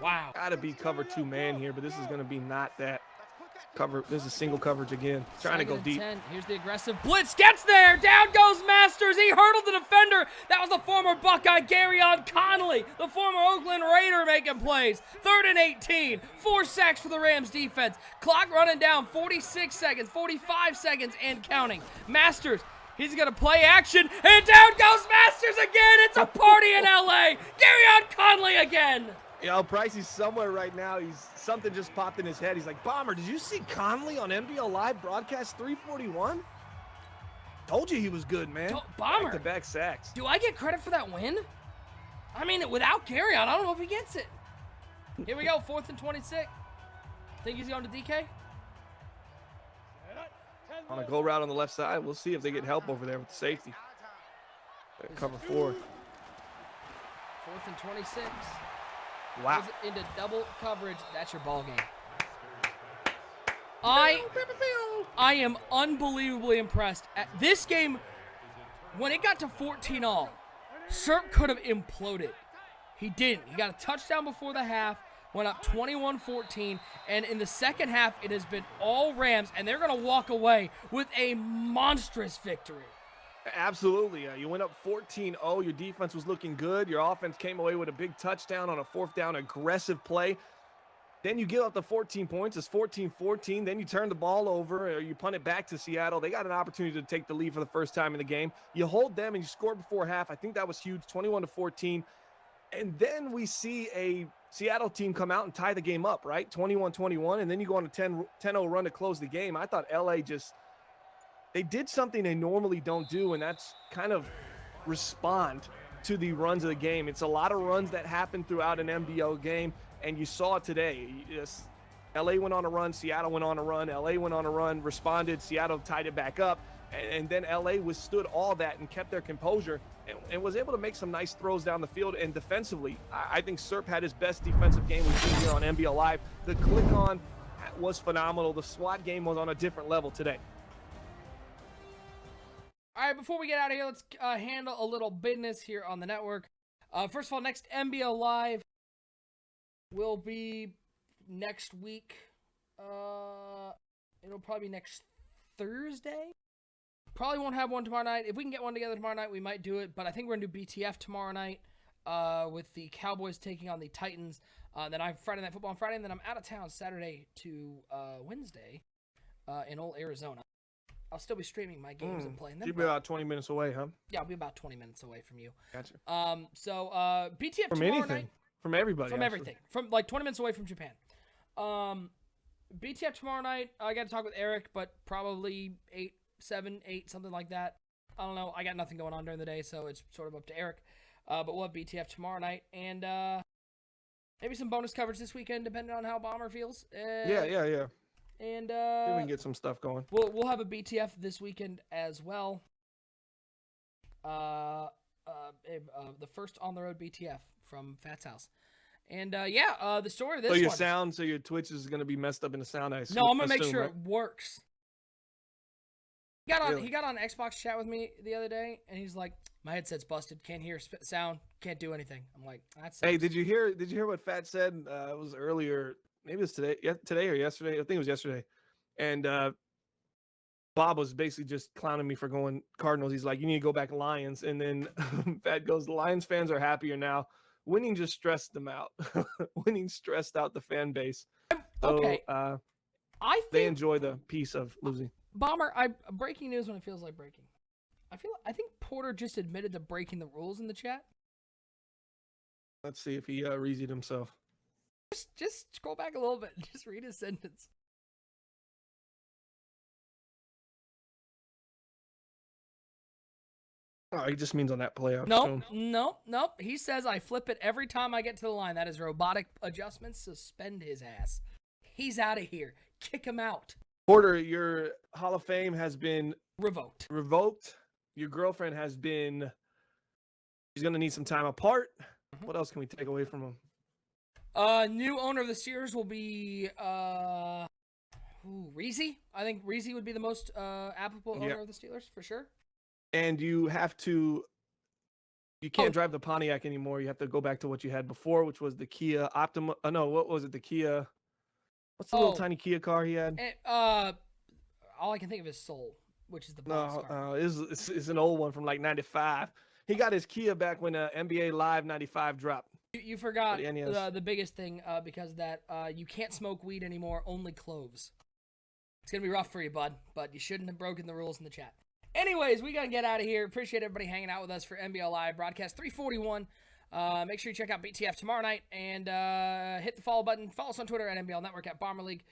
Speaker 1: Wow.
Speaker 2: Gotta be cover 2 man here, but this is gonna be not that cover. This is single coverage again. Trying to go deep.
Speaker 1: 10. Here's the aggressive blitz. Gets there. Down goes Masters. He hurdled the defender. That was the former Buckeye Garyon Conley, the former Oakland Raider, making plays. 3rd and 18. 4 sacks for the Rams defense. Clock running down. 46 seconds, 45 seconds, and counting. Masters. He's going to play action, and down goes Masters again. It's a party in L.A. Garyon Conley again.
Speaker 2: You know, Pricey's somewhere right now. Something just popped in his head. He's like, Bomber, did you see Conley on NBL Live broadcast 341? Told you he was good, man.
Speaker 1: Bomber.
Speaker 2: Back-to-back sacks.
Speaker 1: Do I get credit for that win? I mean, without Garyon, I don't know if he gets it. Here we go, 4th and 26. Think he's going to DK?
Speaker 2: On a go route on the left side. We'll see if they get help over there with the safety. Cover 4.
Speaker 1: 4th and 26.
Speaker 2: Wow.
Speaker 1: Goes into double coverage. That's your ball game. I am unbelievably impressed. At this game, when it got to 14-all, Serp could have imploded. He didn't. He got a touchdown before the half, went up 21-14, and in the second half, it has been all Rams, and they're going to walk away with a monstrous victory.
Speaker 2: Absolutely. You went up 14-0. Your defense was looking good. Your offense came away with a big touchdown on a 4th down aggressive play. Then you give up the 14 points. It's 14-14. Then you turn the ball over or you punt it back to Seattle. They got an opportunity to take the lead for the first time in the game. You hold them and you score before half. I think that was huge, 21-14. And then we see a Seattle team come out and tie the game up, right? 21-21. And then you go on a 10-0 run to close the game. I thought LA they did something they normally don't do, and that's kind of respond to the runs of the game. It's a lot of runs that happen throughout an NBL game, and you saw it today. LA went on a run, Seattle went on a run, LA went on a run, responded, Seattle tied it back up, and then LA withstood all that and kept their composure and was able to make some nice throws down the field. And defensively, I think Serp had his best defensive game we've seen here on NBL Live. The click-on was phenomenal. The SWAT game was on a different level today.
Speaker 1: All right, before we get out of here, let's handle a little business here on the network. First of all, next NBL Live will be next week. It'll probably be next Thursday. Probably won't have one tomorrow night. If we can get one together tomorrow night, we might do it. But I think we're going to do BTF tomorrow night with the Cowboys taking on the Titans. Then I have Friday Night Football on Friday, and then I'm out of town Saturday to Wednesday in old Arizona. I'll still be streaming my games and playing them.
Speaker 2: You'll be about 20 minutes away, huh?
Speaker 1: Yeah, I'll be about 20 minutes away from you.
Speaker 2: Gotcha.
Speaker 1: So BTF
Speaker 2: From
Speaker 1: tomorrow
Speaker 2: anything.
Speaker 1: night.
Speaker 2: From everybody.
Speaker 1: From
Speaker 2: actually.
Speaker 1: everything. From like 20 minutes away from Japan. BTF tomorrow night. I got to talk with Eric, but probably 7, 8, something like that. I don't know. I got nothing going on during the day, so it's sort of up to Eric. But we'll have BTF tomorrow night. And maybe some bonus coverage this weekend, depending on how Bomber feels.
Speaker 2: Yeah.
Speaker 1: And
Speaker 2: Maybe we can get some stuff going.
Speaker 1: We'll have a BTF this weekend as well. The first on the road BTF from Fat's house. And the story of this one.
Speaker 2: So your Twitch is going to be messed up in the sound.
Speaker 1: No, I'm gonna make sure it works. He got on Xbox chat with me the other day, and he's like, "My headset's busted. Can't hear sound. Can't do anything." I'm like, "That's."
Speaker 2: Hey, did you hear what Fat said? It was earlier. Maybe it was today or yesterday. I think it was yesterday. And Bob was basically just clowning me for going Cardinals. He's like, you need to go back Lions. And then Pat goes, the Lions fans are happier now. Winning just stressed them out. Winning stressed out the fan base. So,
Speaker 1: Okay. I think
Speaker 2: they enjoy the piece of losing.
Speaker 1: Bomber, breaking news when it feels like breaking. I think Porter just admitted to breaking the rules in the chat.
Speaker 2: Let's see if he reads it himself.
Speaker 1: Just scroll back a little bit and just read his sentence.
Speaker 2: Oh, he just means on that play.
Speaker 1: Nope. He says I flip it every time I get to the line. That is robotic adjustments. Suspend his ass. He's out of here. Kick him out.
Speaker 2: Porter, your Hall of Fame has been
Speaker 1: Revoked.
Speaker 2: Your girlfriend has been. She's gonna need some time apart.
Speaker 1: Mm-hmm.
Speaker 2: What else can we take away from him?
Speaker 1: New owner of the Steelers will be Reese. I think Reese would be the most applicable owner of the Steelers for sure.
Speaker 2: And you can't drive the Pontiac anymore. You have to go back to what you had before, which was the Kia Optima. No, what was it? The Kia. What's the little tiny Kia car he had?
Speaker 1: All I can think of is Soul, which is the box car.
Speaker 2: It's an old one from like '95. He got his Kia back when NBA Live '95 dropped.
Speaker 1: You forgot the biggest thing because of that you can't smoke weed anymore, only cloves. It's going to be rough for you, bud, but you shouldn't have broken the rules in the chat. Anyways, we got to get out of here. Appreciate everybody hanging out with us for NBL Live broadcast 341. Make sure you check out BTF tomorrow night and hit the follow button. Follow us on Twitter at NBL Network at Bomber League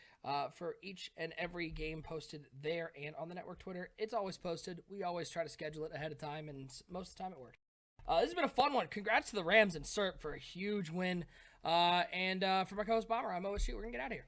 Speaker 1: for each and every game posted there and on the network Twitter. It's always posted. We always try to schedule it ahead of time, and most of the time it works. This has been a fun one. Congrats to the Rams and Serp for a huge win. And for my co-host Bomber, I'm OSU. We're going to get out of here.